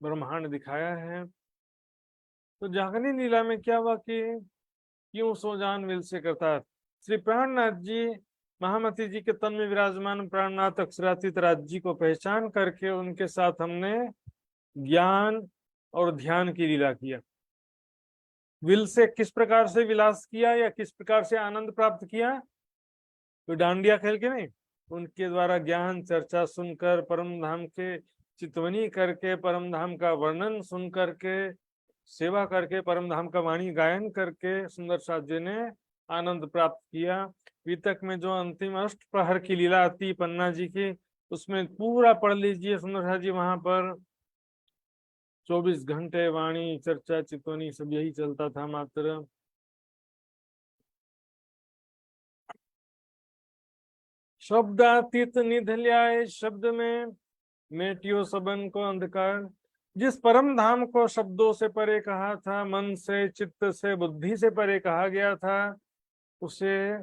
A: ब्रह्मांड दिखाया है। तो जागनी लीला में क्या हुआ कि क्यों सो जान विल से करता, श्री प्राणनाथ जी महामती जी के तन में विराजमान प्राणनाथ अक्षरातीत राज जी को पहचान करके उनके साथ हमने ज्ञान और ध्यान की लीला किया। विल से किस प्रकार से विलास किया या किस प्रकार से आनंद प्राप्त किया? तो डांडिया खेल के नहीं, उनके द्वारा ज्ञान चर्चा सुनकर, परम धाम के चितवनी करके, परम धाम का वर्णन सुन करके, सेवा करके, परम धाम का वाणी गायन करके सुंदर साथ जी ने आनंद प्राप्त किया। वितक में जो अंतिम अष्ट प्रहर की लीला आती पन्ना जी की, उसमें पूरा पढ़ लीजिए सुंदर जी। वहां पर 24 घंटे वाणी चर्चा चितवनी सब यही चलता था मात्र। शब्दातीत निध ल्याए शब्द में मेटियो सबन को अंधकार। जिस परम धाम को शब्दों से परे कहा था, मन से चित्त से बुद्धि से परे कहा गया था, उसे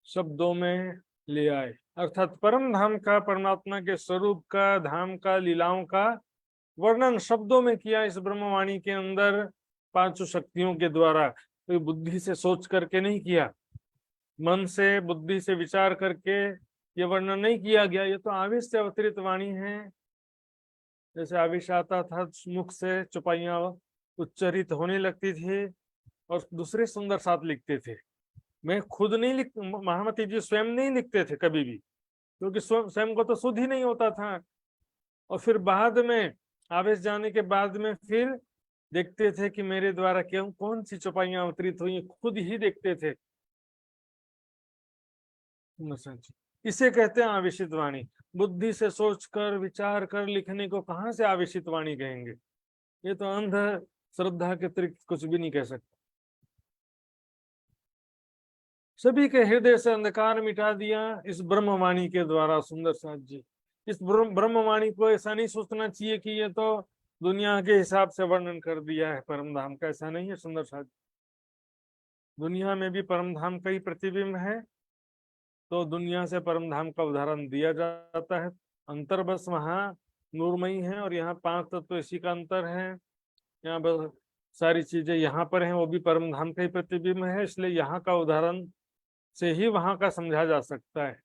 A: शब्दों में ले आए। अर्थात परम धाम का, परमात्मा के स्वरूप का, धाम का, लीलाओं का वर्णन शब्दों में किया इस ब्रह्मवाणी के अंदर पांचों शक्तियों के द्वारा। तो बुद्धि से सोच करके नहीं किया, मन से बुद्धि से विचार करके ये वर्णन नहीं किया गया। ये तो आवेश से अवतरित वाणी है। जैसे आवेश आता था मुख से, चौपाइयां उच्चरित होने लगती थी और दूसरे सुंदर साथ लिखते थे। मैं खुद नहीं लिख, महामती जी स्वयं नहीं लिखते थे कभी भी, क्योंकि स्वयं को तो शुद्ध ही नहीं होता था। और फिर बाद में आवेश जाने के बाद में फिर देखते थे कि मेरे द्वारा क्यों कौन सी चौपाइयां अवतरित हुई, खुद ही देखते थे। इसे कहते हैं आवेशित वाणी। बुद्धि से सोचकर विचार कर लिखने को कहां से आवेशित वाणी कहेंगे? ये तो अंध श्रद्धा के अतिरिक्त कुछ भी नहीं कह सकते। सभी के हृदय से अंधकार मिटा दिया इस ब्रह्मवाणी के द्वारा। सुंदर साथ जी, इस ब्रह्मवाणी को ऐसा नहीं सोचना चाहिए कि ये तो दुनिया के हिसाब से वर्णन कर दिया है परम धाम का। ऐसा नहीं है सुंदर साथ। दुनिया में भी परम धाम का ही प्रतिबिंब है, तो दुनिया से परम धाम का उदाहरण दिया जाता है। अंतर बस वहाँ नूरमयी है और यहाँ 5 तत्व इसी का अंतर है। यहाँ बस सारी चीजें यहाँ पर हैं, वो भी परम धाम का ही प्रतिबिंब है, इसलिए यहाँ का उदाहरण से ही वहां का समझा जा सकता है।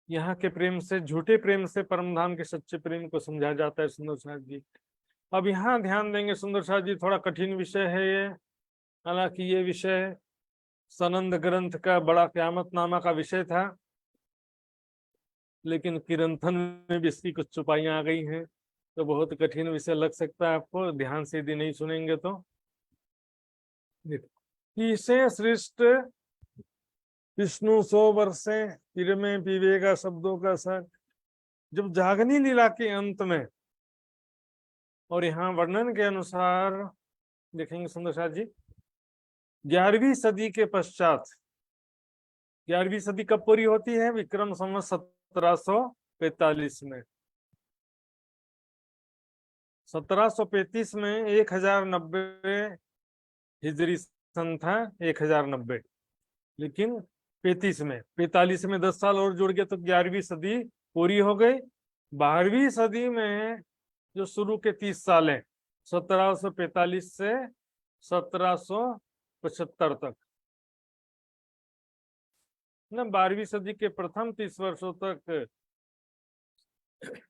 A: यहाँ के प्रेम से, झूठे प्रेम से परम धाम के सच्चे प्रेम को समझा जाता है। सुंदर साथ जी अब यहाँ ध्यान देंगे। सुंदर साथ जी थोड़ा कठिन विषय है ये, हालांकि ये विषय सनंद ग्रंथ का बड़ा क़यामतनामा का विषय था, लेकिन किरंथन में भी इसकी कुछ चुपाइयां आ गई हैं, तो बहुत कठिन विषय लग सकता है आपको ध्यान से यदि नहीं सुनेंगे तो। इसे श्रेष्ठ विष्णु 100 वर्षे फिर में पीवेगा शब्दों का सर। जब जागनी लीला के अंत में, और यहाँ वर्णन के अनुसार देखेंगे सुंदर साथ जी, 11वीं सदी के पश्चात, 11वीं सदी कब पूरी होती है? विक्रम संवत 1745 में। 1735 में 1090 हिजरी सन था, 1090, लेकिन 45 में 10 साल और जुड़ गए तो 11वीं सदी पूरी हो गई। 12वीं सदी में जो शुरू के 30 साल हैं, 1745 से 1775 तक ना, 12वीं सदी के प्रथम 30 वर्षों तक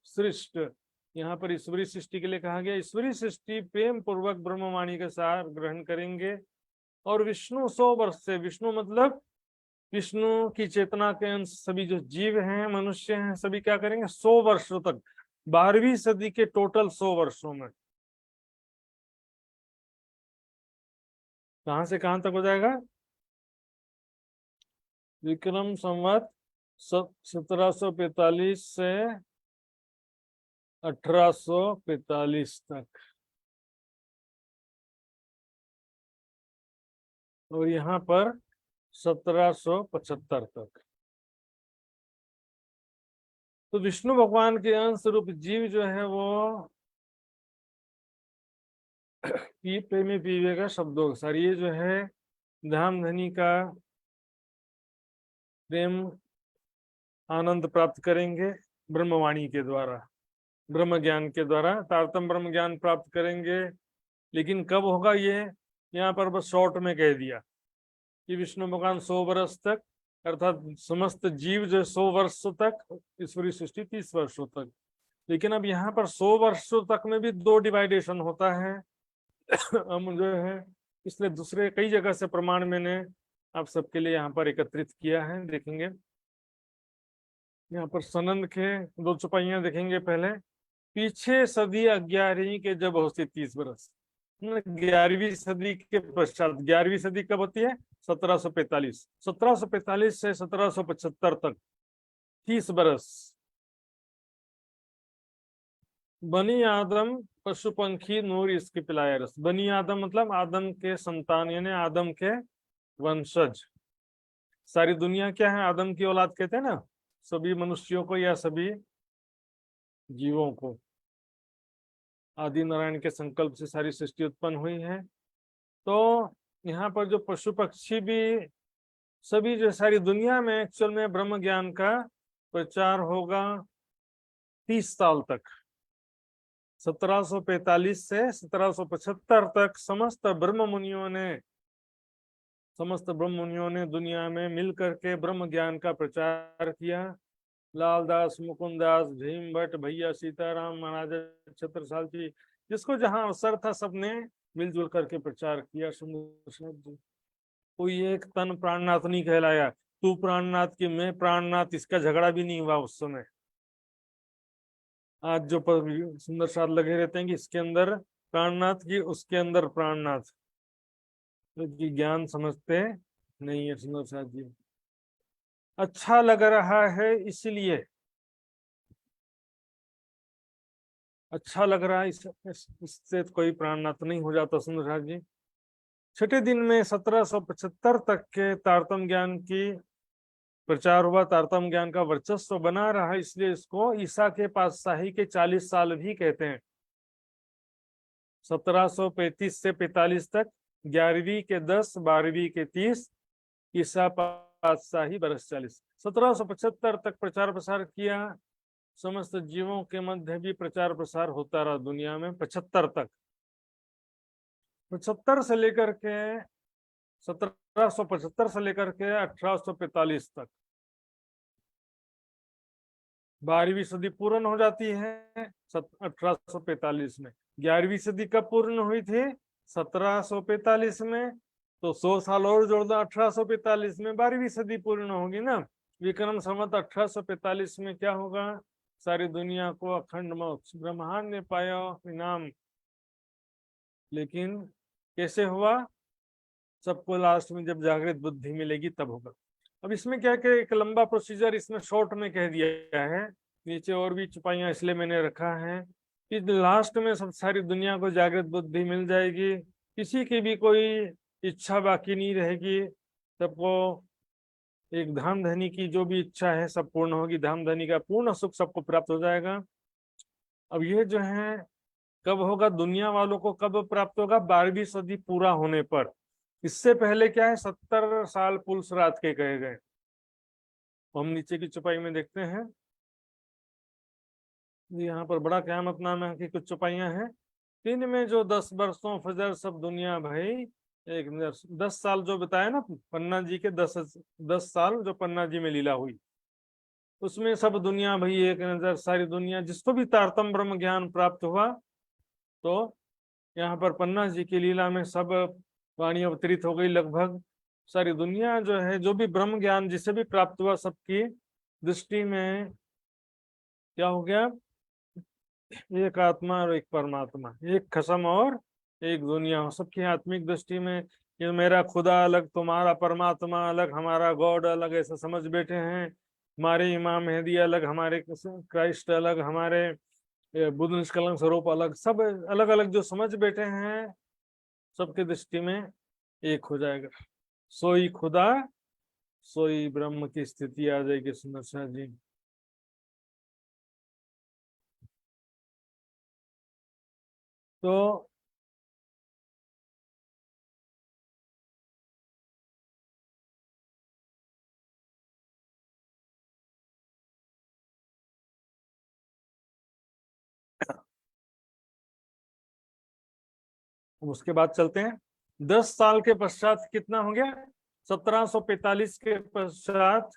A: सृष्ट, यहाँ पर ईश्वरी सृष्टि के लिए कहा गया। ईश्वरी सृष्टि प्रेम पूर्वक ब्रह्मवाणी का सार ग्रहण करेंगे और विष्णु 100 वर्ष से, विष्णु मतलब विष्णु की चेतना के अंश सभी जो जीव हैं, मनुष्य हैं, सभी क्या करेंगे? 100 वर्षों तक, 12वीं सदी के टोटल 100 वर्षों में। कहां से कहां तक हो जाएगा? विक्रम संवत 1745 से 1845 तक, और यहाँ पर 1775 तक। तो विष्णु भगवान के अंश रूप जीव जो है वो प्रेमी पीवेगा शब्दों सर, ये जो है धाम धनी का प्रेम आनंद प्राप्त करेंगे ब्रह्मवाणी के द्वारा, ब्रह्म ज्ञान के द्वारा तारतम ब्रह्म ज्ञान प्राप्त करेंगे। लेकिन कब होगा ये यहाँ पर बस शॉर्ट में कह दिया कि विष्णु भगवान 100 वर्ष तक, अर्थात समस्त जीव जो 100 वर्षों तक, ईश्वरी सृष्टि 30 वर्षों तक। लेकिन अब यहाँ पर 100 वर्षों तक में भी 2 डिवाइडेशन होता है हम जो है, इसलिए दूसरे कई जगह से प्रमाण मैंने आप सबके लिए यहाँ पर एकत्रित किया है। देखेंगे यहाँ पर सनंद के 2 चौपाइयां देखेंगे। पहले पीछे सदी 11वीं के जब होती 30 वर्ष, 11वीं सदी के पश्चात, 11वीं सदी कब होती है? 1745, 1745 से 1775 तक 30 बरस बनी आदम पशु पंखी नूर इसके पिलाया रस। बनी आदम मतलब आदम के संतान यानी आदम के वंशज। सारी दुनिया क्या है? आदम की औलाद कहते हैं ना सभी मनुष्यों को या सभी जीवों को। आदि नारायण के संकल्प से सारी सृष्टि उत्पन्न हुई है। तो यहाँ पर जो पशु पक्षी भी सभी जो सारी दुनिया में एक्चुअल में ब्रह्म ज्ञान का प्रचार होगा 30 साल तक। 1745 से 1775 तक समस्त ब्रह्म मुनियों ने दुनिया में मिल करके ब्रह्म ज्ञान का प्रचार किया। लालदास, मुकुंदास, भीम भट्ट, भैया सीताराम, महाराज छत्रसाल जी, जिसको जहां अवसर था सबने मिलजुल करके प्रचार किया। सुंदर जी कोई एक तन प्राणनाथ नहीं कहलाया, तू प्राणनाथ की मैं प्राणनाथ, इसका झगड़ा भी नहीं हुआ उस समय। आज जो सुंदर साथ लगे रहते हैं कि इसके अंदर प्राणनाथ की उसके अंदर प्राणनाथ, तो ज्ञान समझते नहीं है सुंदर साथ जी। अच्छा लग रहा है इसलिए, अच्छा लग रहा है इससे कोई प्राणनाथ नहीं हो जाता सुंदर साथ जी। छठे दिन में 1775 तक के तारतम्य ज्ञान की प्रचार हुआ, तारतम्य ज्ञान का वर्चस्व बना रहा, इसलिए इसको ईसा के पातशाही के 40 साल भी कहते हैं। 1735 से 45 तक, 11वीं के 10, 12वीं के 30, ईसा पातशाही बरस 40। 1775 तक प्रचार प्रसार किया, समस्त जीवों के मध्य भी प्रचार प्रसार होता रहा दुनिया में 75 तक। 75 से लेकर के 1775 से लेकर के 1845 तक 12वीं सदी पूर्ण हो जाती है 1845 में। 11वीं सदी कब पूर्ण हुई थी? 1745 में। तो 100 साल और जोड़ दो 1845 में 12वीं सदी पूर्ण होगी ना। विक्रम संवत 1845 में क्या होगा? सारी दुनिया को अखंड मोक्ष ब्रह्मांड ने पाया इनाम। लेकिन कैसे हुआ? सबको लास्ट में जब जागृत बुद्धि मिलेगी तब होगा। अब इसमें क्या क्या एक लंबा प्रोसीजर इसमें शॉर्ट में कह दिया है, नीचे और भी छुपाइयां इसलिए मैंने रखा है कि लास्ट में सब सारी दुनिया को जागृत बुद्धि मिल जाएगी, किसी की भी कोई इच्छा बाकी नहीं रहेगी, सबको एक धाम धनी की जो भी इच्छा है सब पूर्ण होगी, धाम धनी का पूर्ण सुख सबको प्राप्त हो जाएगा। अब ये जो है कब होगा? दुनिया वालों को कब प्राप्त होगा? 12वीं सदी पूरा होने पर। इससे पहले क्या है? 70 साल पुरुष रात के कहे गए। हम नीचे की चौपाई में देखते हैं, यहाँ पर बड़ा क़यामत नामा की कुछ चौपाइयां हैं। दिन में जो 10 बरसों फजर सब दुनिया भाई, एक 10 साल जो बताया ना पन्ना जी के 10 साल जो पन्ना जी में लीला हुई, उसमें सब दुनिया भाई एक नजर सारी दुनिया, जिसको भी तारतम ब्रह्म ज्ञान प्राप्त हुआ, तो यहाँ पर पन्ना जी की लीला में सब वाणी अवतरित हो गई। लगभग सारी दुनिया जो है, जो भी ब्रह्म ज्ञान जिसे भी प्राप्त हुआ, सबकी दृष्टि में क्या हो गया? एक आत्मा और एक परमात्मा, एक खसम और एक दुनिया। सबकी आत्मिक दृष्टि में ये मेरा खुदा अलग, तुम्हारा परमात्मा अलग, हमारा गॉड अलग, ऐसा समझ बैठे हैं। हमारे इमाम मेहदी अलग, हमारे क्राइस्ट अलग, हमारे बुद्ध निष्कलंक स्वरूप अलग, सब अलग अलग जो समझ बैठे हैं, सबके दृष्टि में एक हो जाएगा। सोई खुदा सोई ब्रह्म की स्थिति आ जाएगी सुंदर शाह जी। तो उसके बाद चलते हैं 10 साल के पश्चात कितना हो गया? 1745 के पश्चात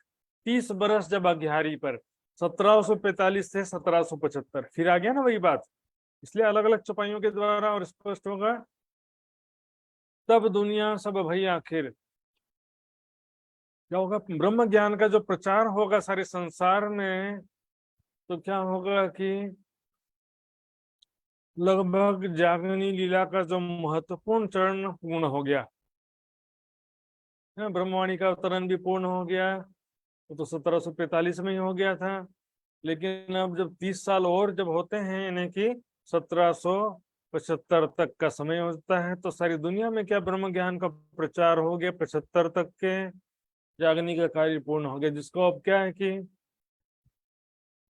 A: 30 बरस जब अग्यारी पर, 1745 से 1775 फिर आ गया ना वही बात, इसलिए अलग अलग चौपाइयों के द्वारा और स्पष्ट होगा। तब दुनिया सब भाई आखिर क्या होगा? ब्रह्म ज्ञान का जो प्रचार होगा सारे संसार में, तो क्या होगा कि लगभग जागरणी लीला का जो महत्वपूर्ण चरण पूर्ण हो गया, ब्रह्मवाणी का अवतरण भी पूर्ण हो गया। तो 1745 में ही हो गया था, लेकिन अब जब 30 साल और जब होते हैं, यानी कि 1775 तक का समय होता है, तो सारी दुनिया में क्या ब्रह्म ज्ञान का प्रचार हो गया। 75 तक के जागने का कार्य पूर्ण हो गया। जिसको अब क्या है कि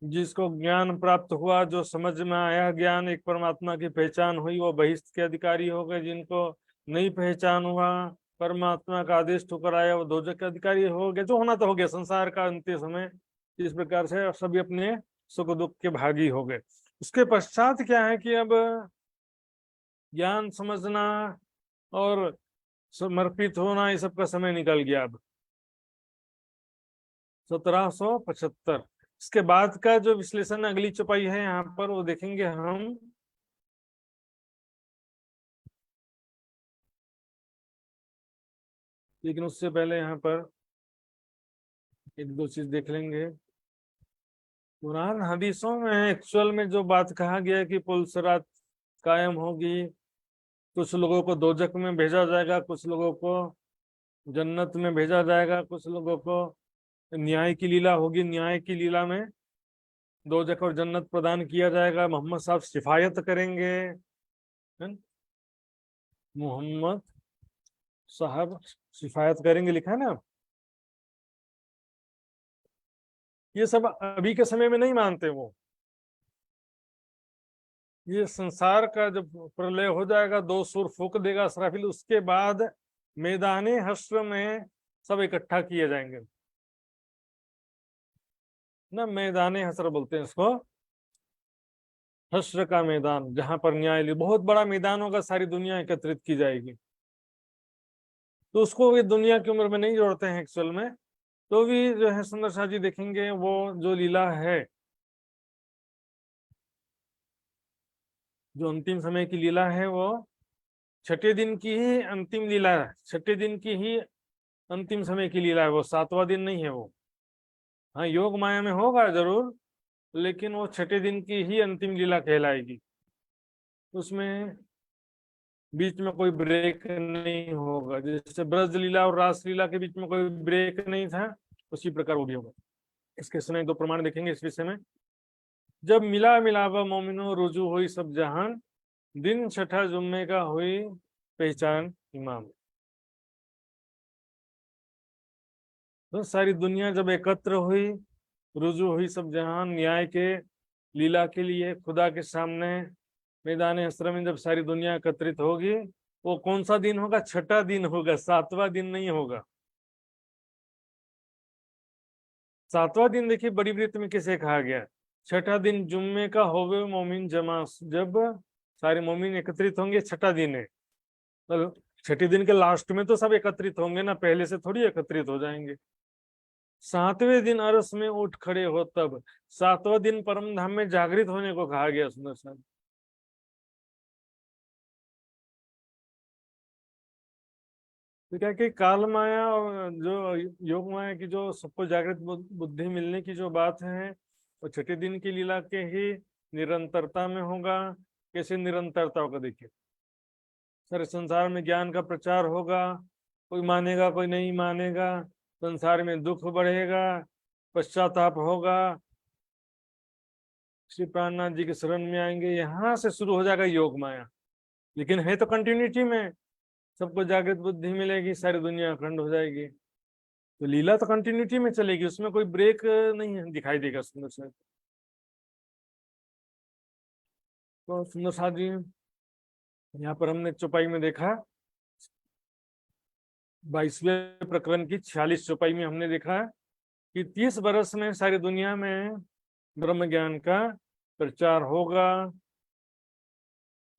A: जिसको ज्ञान प्राप्त हुआ, जो समझ में आया ज्ञान, एक परमात्मा की पहचान हुई, वो बहिष्ठ के अधिकारी हो गए। जिनको नहीं पहचान हुआ, परमात्मा का आदेश ठुकर आया, वो दोजक के अधिकारी हो गए। जो होना तो हो गया, संसार का अंतिम समय इस प्रकार से सभी अपने सुख दुख के भागी हो गए। उसके पश्चात क्या है कि अब ज्ञान समझना और समर्पित होना, ये सब का समय निकल गया। अब 1775 इसके बाद का जो विश्लेषण अगली चौपाई है यहाँ पर, वो देखेंगे हम। लेकिन उससे पहले यहाँ पर एक दो चीज देख लेंगे। कुरान हदीसों में एक्चुअल में जो बात कहा गया है कि पुलसरात कायम होगी, कुछ लोगों को दोजक में भेजा जाएगा, कुछ लोगों को जन्नत में भेजा जाएगा, कुछ लोगों को न्याय की लीला होगी, न्याय की लीला में दोजक और जन्नत प्रदान किया जाएगा। मोहम्मद साहब शिफायत करेंगे, है न? मोहम्मद साहब शिफायत करेंगे, लिखा है ना। ये सब अभी के समय में नहीं मानते वो। ये संसार का जब प्रलय हो जाएगा, दो सुर फूक देगा असराफिल, उसके बाद मैदाने हश्र में सब इकट्ठा किए जाएंगे ना। मैदाने हश्र बोलते हैं इसको, हश्र का मैदान, जहां पर न्यायालय, बहुत बड़ा मैदान होगा, सारी दुनिया एकत्रित की जाएगी। तो उसको ये दुनिया की उम्र में नहीं जोड़ते हैं एक्चुअल में। तो भी जो है सुंदर शाह जी देखेंगे, वो जो लीला है, जो अंतिम समय की लीला है, वो छठे दिन की ही अंतिम लीला है। छठे दिन की ही अंतिम समय की लीला है, वो 7वां दिन नहीं है वो। हाँ, योग माया में होगा जरूर, लेकिन वो छठे दिन की ही अंतिम लीला कहलाएगी। उसमें बीच में कोई ब्रेक नहीं होगा। जैसे ब्रज लीला और रास लीला के बीच में कोई ब्रेक नहीं था, उसी प्रकार वो भी होगा। इसके सुने दो प्रमाण देखेंगे इस विषय में। जब मिला मिलावा मोमिनो रुजू हुई सब जहान, दिन छठा जुम्मे का हुई पहचान इमाम। तो सारी दुनिया जब एकत्र हुई, रुजू हुई सब जहान, न्याय के लीला के लिए खुदा के सामने मैदान हश्र में जब सारी दुनिया एकत्रित होगी, वो कौन सा दिन होगा? छठा दिन होगा, 7वां दिन नहीं होगा। 7वां दिन देखिए बड़ी वृत्त में किसे कहा गया? छठा दिन जुम्मे का होवे मोमिन जमा, जब सारे मोमिन एकत्रित होंगे, छठा दिन है। तो छठे दिन के लास्ट में तो सब एकत्रित होंगे ना, पहले से थोड़ी एकत्रित हो जाएंगे। 7वें दिन अरस में उठ खड़े हो तब। 7वां दिन परम धाम में जागृत होने को कहा गया सुंदर साहब। तो क्या कि काल माया और जो योग माया की जो सबको जागृत बुद्धि मिलने की जो बात है, वो छठे दिन की लीला के ही निरंतरता में होगा। कैसे निरंतरता होगा? देखिए, सारे संसार में ज्ञान का प्रचार होगा, कोई मानेगा कोई नहीं मानेगा, संसार में दुख बढ़ेगा, पश्चाताप होगा, श्री प्राणनाथ जी के शरण में आएंगे, यहाँ से शुरू हो जाएगा योग माया। लेकिन है तो कंटिन्यूटी में, सबको जागृत बुद्धि मिलेगी, सारी दुनिया अखंड हो जाएगी। तो लीला तो कंटिन्यूटी में चलेगी, उसमें कोई ब्रेक नहीं दिखाई देगा सुंदर साहब। तो सुंदर साहब जी, यहाँ पर हमने चौपाई में देखा, 22वें प्रकरण की 46 चौपाई में हमने देखा कि 30 बरस में सारी दुनिया में ब्रह्म ज्ञान का प्रचार होगा।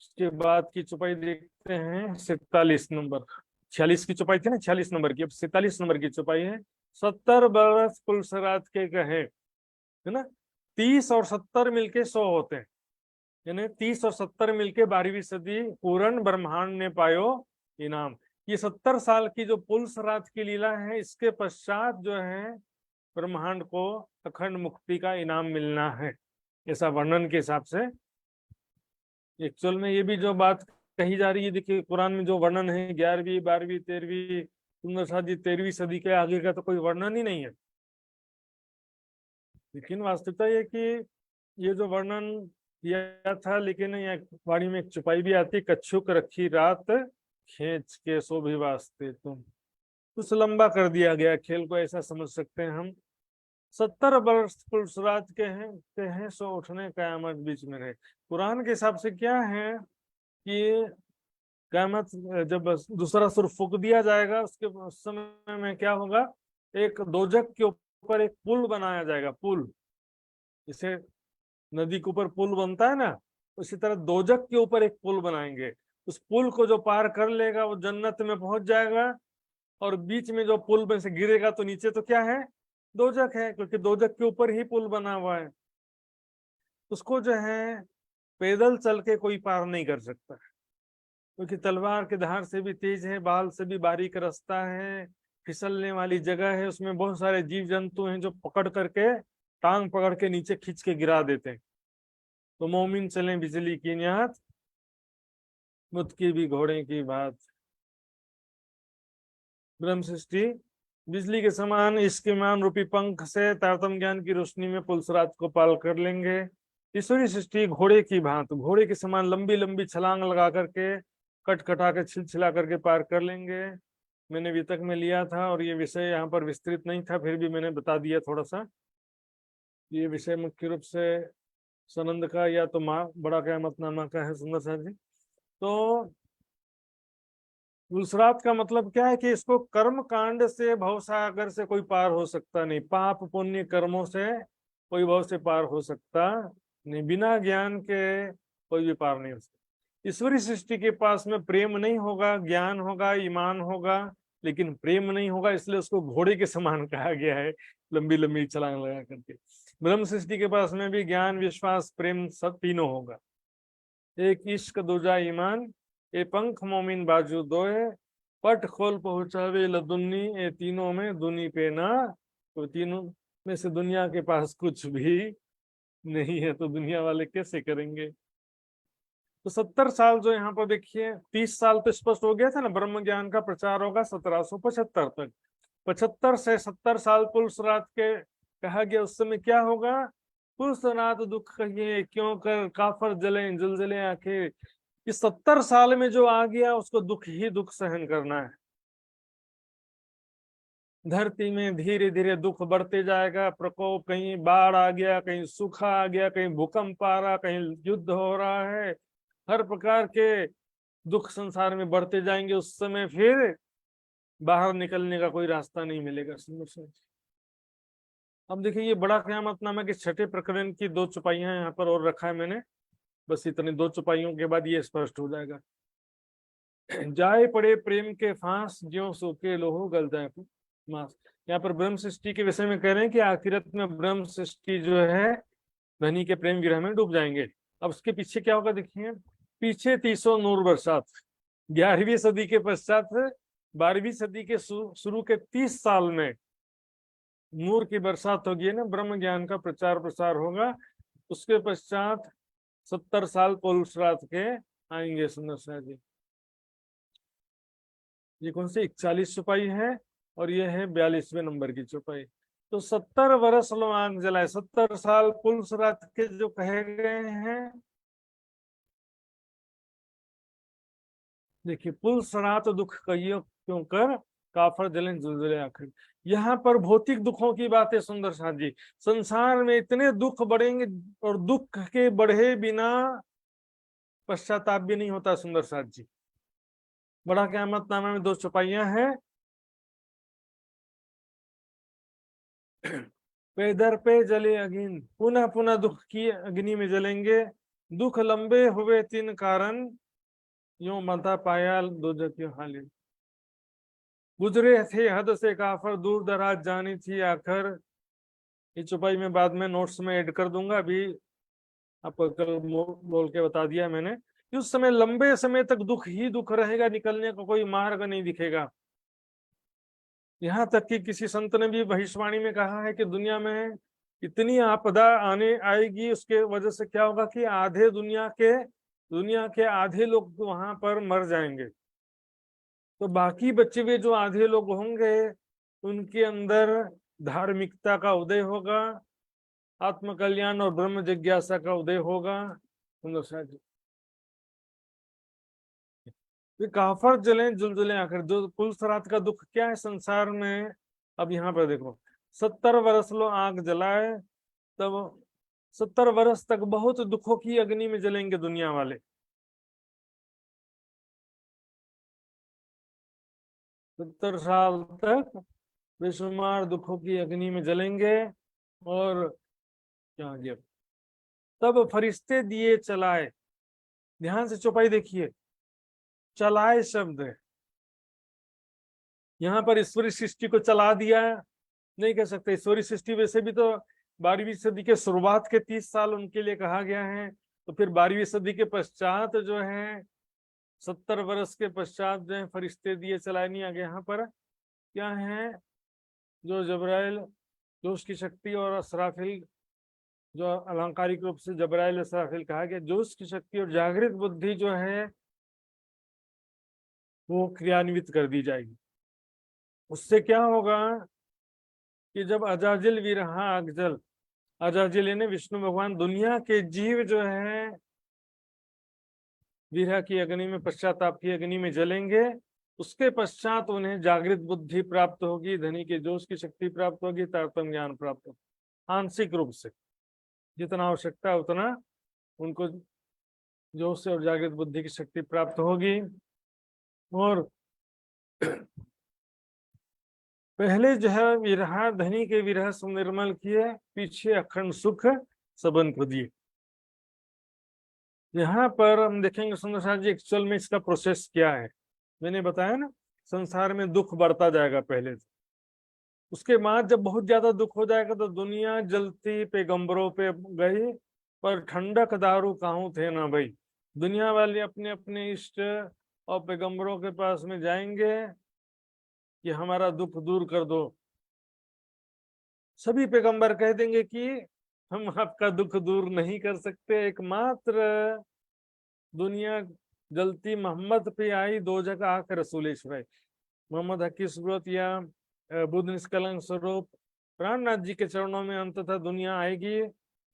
A: उसके बाद की चौपाई देखते हैं 47 नंबर। 46 की चौपाई थी ना, 46 नंबर की, अब 47 नंबर की चौपाई है। 70 बरस पुलसरात के कहे, है ना। 30 और 70 मिलके 100 होते हैं, यानी 30 और 70 मिलके 12वीं सदी पूर्ण ब्रह्मांड ने पायो इनाम। ये 70 साल की जो पुलसरात की लीला है, इसके पश्चात जो है ब्रह्मांड को अखंड मुक्ति का इनाम मिलना है, ऐसा वर्णन के हिसाब से। एक्चुअल में ये भी जो बात कही जा रही है, देखिए कुरान में जो वर्णन है 11वीं 12वीं 13वीं, सुंदर साहब जी 13वीं सदी के आगे का तो कोई वर्णन ही नहीं है। लेकिन वास्तविकता ये कि ये जो वर्णन किया था, लेकिन यहाँ वाणी में एक चुपाई भी आती, कच्छुक रखी रात खींच के सो भी वास्ते तुम। कुछ लंबा कर दिया गया खेल को, ऐसा समझ सकते हैं हम। 70 वर्ष पुरुषराज के हैं सो उठने कयामत बीच में रहे। कुरान के हिसाब से क्या है कि कयामत जब दूसरा सुर फूक दिया जाएगा, उसके उस समय में क्या होगा, एक दोजक के ऊपर एक पुल बनाया जाएगा। पुल, जैसे नदी के ऊपर पुल बनता है ना, उसी तरह दोजक के ऊपर एक पुल बनाएंगे। उस पुल को जो पार कर लेगा वो जन्नत में पहुंच जाएगा, और बीच में जो पुल में से गिरेगा तो नीचे तो क्या है, दोजक है, क्योंकि दोजक के ऊपर ही पुल बना हुआ है। उसको जो है पैदल चल के कोई पार नहीं कर सकता, क्योंकि तलवार के धार से भी तेज है, बाल से भी बारीक रास्ता है, फिसलने वाली जगह है, उसमें बहुत सारे जीव जंतु हैं जो पकड़ करके, टांग पकड़ के नीचे खींच के गिरा देते हैं। तो मोमिन चले बिजली की न्यात, मुद की भी घोड़े की बात। ब्रह्म सृष्टि बिजली के समान इसके मान रूपी पंख से तारतम ज्ञान की रोशनी में पुलसराज को पाल कर लेंगे। ईश्वरी सृष्टि घोड़े की भांत, घोड़े के समान लंबी लंबी छलांग लगा करके, कटा के छिलछिला करके पार कर लेंगे। मैंने वितक में लिया था और ये विषय यहाँ पर विस्तृत नहीं था, फिर भी मैंने बता दिया थोड़ा सा। ये विषय मुख्य रूप से सनंद का या तो बड़ा क़यामतनामा का है, सुंदर साहब जी। तो पुलसरात का मतलब क्या है कि इसको कर्म कांड से भवसागर से कोई पार हो सकता नहीं, पाप पुण्य कर्मों से कोई भव से पार हो सकता नहीं, बिना ज्ञान के कोई भी पार नहीं हो सकता। ईश्वरी सृष्टि के पास में प्रेम नहीं होगा, ज्ञान होगा, ईमान होगा, लेकिन प्रेम नहीं होगा, इसलिए उसको घोड़े के समान कहा गया है, लंबी लंबी छलांग लगा करके। ब्रह्म सृष्टि के पास में भी ज्ञान, विश्वास, प्रेम सब तीनों होगा। एक इश्क दूजा ईमान, ए पंख मोमिन बाजू दोए, पट खोल पहुंचावे लदुन्नी, ए तीनों में दुनी पे ना। तो तीनों में से दुनिया के पास कुछ भी नहीं है, तो दुनिया वाले कैसे करेंगे। तो 70 साल जो यहाँ पर देखिए, 30 साल तो स्पष्ट हो गया था ना, ब्रह्म ज्ञान का प्रचार होगा 1775 तक। 75 से 70 साल पुलसरात के कहा गया, उस समय क्या होगा, पुलसरात दुख कहिए क्यों कर, काफर जले जलजले आंखें। इस 70 साल में जो आ गया उसको दुख ही दुख सहन करना है। धरती में धीरे धीरे दुख बढ़ते जाएगा, प्रकोप, कहीं बाढ़ आ गया, कहीं सूखा आ गया, कहीं भूकंप आ रहा, कहीं युद्ध हो रहा है, हर प्रकार के दुख संसार में बढ़ते जाएंगे। उस समय फिर बाहर निकलने का कोई रास्ता नहीं मिलेगा। अब देखिए, ये बड़ा क़यामतनामा के 6ठे प्रकरण की 2 चौपाइयां यहाँ पर और रखा है मैंने, बस इतनी 2 चौपाइयों के बाद ये स्पष्ट हो जाएगा। जाए पड़े प्रेम के फांस, ज्यों सूखे लोहो गल जाए मांस। यहाँ पर ब्रह्म सृष्टि के विषय में कह रहे हैं कि आखिरत में ब्रह्म सृष्टि जो है धनी के प्रेम विरह में डूब जाएंगे। अब उसके पीछे क्या होगा देखिए, पीछे 300 नूर बरसात, 11वीं सदी के पश्चात 12वीं सदी के शुरू के 30 साल में नूर की बरसात होगी ना, ब्रह्म ज्ञान का प्रचार प्रसार होगा। उसके पश्चात 70 साल पुलसरात के आएंगे। सुंदर शाह जी, ये कौन सी 41 चौपाई है और ये है 42वें नंबर की चौपाई। तो 70 वर्ष लो आग जलाए, 70 साल पुलसरात के जो कहे गए हैं। देखिए, पुलसरात दुख कहियो क्यों कर, काफर जलें जुलजुले आखिर। यहाँ पर भौतिक दुखों की बात है सुंदर साथ जी। संसार में इतने दुख बढ़ेंगे और दुख के बढ़े बिना पश्चाताप भी नहीं होता सुंदर साथ जी। बड़ा क़यामतनामा में 2 चौपाइयां हैं। पैदर पे जले अग्नि, पुनः पुनः दुख की अग्नि में जलेंगे। दुख लंबे हुए 3 कारण, यूं मता पाया दोजक हाले। गुजरे थे हद से काफर, दूर दराज जानी थी आखिर। ये चौपाई में बाद में नोट्स में ऐड कर दूंगा, अभी आपको कल बोल के बता दिया मैंने। उस समय लंबे समय तक दुख ही दुख रहेगा, निकलने का कोई मार्ग नहीं दिखेगा। यहाँ तक कि किसी संत ने भी भविष्यवाणी में कहा है कि दुनिया में इतनी आपदा आने आएगी, उसके वजह से क्या होगा कि आधे दुनिया के आधे लोग वहां पर मर जाएंगे। तो बाकी बचे हुए जो आधे लोग होंगे, उनके अंदर धार्मिकता का उदय होगा, आत्म कल्याण और ब्रह्म जिज्ञासा का उदय होगा। सुंदर सा जी, ये काफर जले जुलजुले आकर, जो कुल सरात का दुख क्या है संसार में। अब यहाँ पर देखो, 70 वर्ष लो आग जलाए, तब 70 वर्ष तक बहुत दुखों की अग्नि में जलेंगे दुनिया वाले। 70 साल तक बेशुमार दुखों की अग्नि में जलेंगे। और क्या आगे, तब फरिश्ते दिए चलाए। ध्यान से चौपाई देखिए, चलाए शब्द है। यहाँ पर ईश्वरी सृष्टि को चला दिया नहीं कह सकते। ईश्वरी सृष्टि वैसे भी तो 12वीं सदी के शुरुआत के 30 साल उनके लिए कहा गया है। तो फिर 12वीं सदी के पश्चात जो है, 70 वर्ष के पश्चात जो है फरिश्ते दिए चलाए नहीं। आगे यहाँ पर क्या है, जो जबराइल, जो उसकी शक्ति, और असराफिल, जो अलंकारिक रूप से जबराइल असराफिल कहा गया, जो उसकी शक्ति और जागृत बुद्धि जो है वो क्रियान्वित कर दी जाएगी। उससे क्या होगा कि जब अजाजिल विरहा अगजल, अजाजिल यानी विष्णु भगवान, दुनिया के जीव जो है विरह की अग्नि में, पश्चाताप की अग्नि में जलेंगे, उसके पश्चात उन्हें जागृत बुद्धि प्राप्त होगी, धनी के जोश की शक्ति प्राप्त होगी, तारतम्य ज्ञान प्राप्त होगा। आंशिक रूप से जितना आवश्यकता है उतना उनको जोश से और जागृत बुद्धि की शक्ति प्राप्त होगी। और पहले जो है विरहा, धनी के विरह निर्मल किए, पीछे अखंड सुख सबन को दिए। यहाँ पर हम देखेंगे सुंदर साथ जी, एक्चुअल में इसका प्रोसेस क्या है। मैंने बताया ना, संसार में दुख बढ़ता जाएगा पहले से, उसके बाद जब बहुत ज्यादा दुख हो जाएगा तो दुनिया जलती पैगंबरों पे गई, पर ठंडक दारू काहू थे ना भाई। दुनिया वाले अपने अपने इष्ट और पैगंबरों के पास में जाएंगे कि हमारा दुख दूर कर दो। सभी पैगंबर कह देंगे कि हम आपका दुख दूर नहीं कर सकते। एकमात्र दुनिया जलती मोहम्मद पे आई, दो जगह आकर रसूलेश्वर, मोहम्मद हकी सूरत या बुद्ध निष्कलंक स्वरूप प्राणनाथ जी के चरणों में अंततः दुनिया आएगी,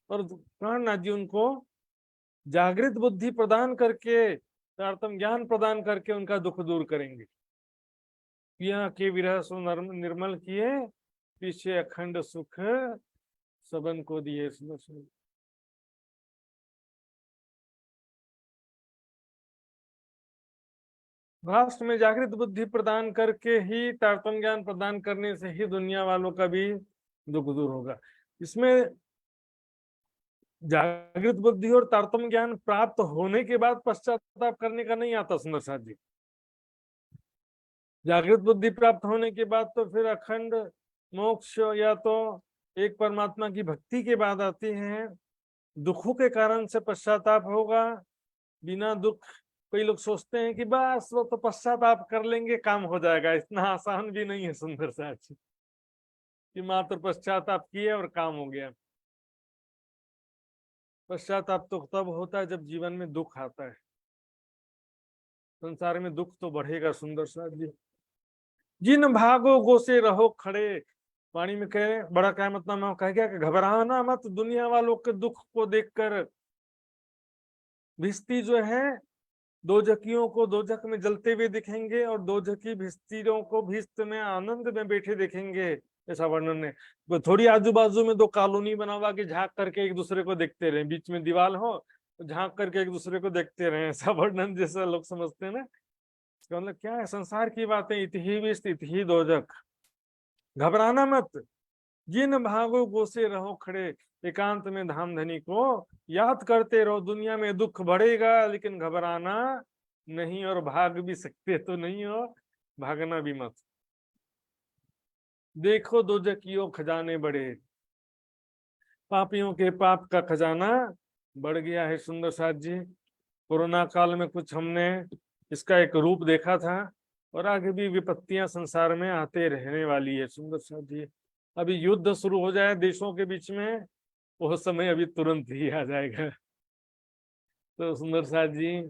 A: और प्राणनाथ जी उनको जागृत बुद्धि प्रदान करके, तारतम्य ज्ञान प्रदान करके उनका दुख दूर करेंगे। पिया के विरह सो निर्मल किए, पीछे अखंड सुख सबन को दिए। राष्ट्र में जागृत बुद्धि प्रदान करके ही, तारतम्य ज्ञान प्रदान करने से ही दुनिया वालों का भी दुख दूर होगा। इसमें जागृत बुद्धि और तारतम्य ज्ञान प्राप्त होने के बाद पश्चाताप करने का नहीं आता सुंदर साथ जी। जागृत बुद्धि प्राप्त होने के बाद तो फिर अखंड मोक्ष या तो एक परमात्मा की भक्ति के बाद आती है। दुखों के कारण से पश्चाताप होगा। बिना दुख, कई लोग सोचते हैं कि बस वो तो पश्चाताप कर लेंगे काम हो जाएगा। इतना आसान भी नहीं है सुंदर साथ जी कि मात्र पश्चाताप किए और काम हो गया। पश्चाताप तो तब होता है जब जीवन में दुख आता है। संसार में दुख तो बढ़ेगा सुंदर साथ जी। जिन भागो गो से रहो खड़े, वाणी में कहे बड़ा क्या मतलब कह गया कि घबराना मत दुनिया वालों के दुख को देखकर। भिस्ती जो है दोजकियों को दोजक में जलते हुए दिखेंगे, और दोजकी भिस्तियों को भिस्त में आनंद में बैठे देखेंगे। ऐसा वर्णन है। थोड़ी आजू बाजू में दो कॉलोनी बना हुआ कि झांक करके एक दूसरे को देखते रहे, बीच में दीवार हो तो झांक करके एक दूसरे को देखते रहे, ऐसा वर्णन जैसा लोग समझते हैं ना। इसका मतलब क्या है, संसार की बातें, इतही विस्त इतही दोजक। घबराना मत, जिन भागो गो से रहो खड़े, एकांत में धाम धनी को याद करते रहो। दुनिया में दुख बढ़ेगा लेकिन घबराना नहीं, और भाग भी सकते तो नहीं हो, भागना भी मत। देखो दोजकियों खजाने बढ़े, पापियों के पाप का खजाना बढ़ गया है। सुंदर साथ जी, कोरोना काल में कुछ हमने इसका एक रूप देखा था, और आगे भी विपत्तियां संसार में आते रहने वाली है। सुंदर साथ जी, अभी युद्ध शुरू हो जाए देशों के बीच में, वो समय अभी तुरंत ही आ जाएगा। तो सुंदर साथ जी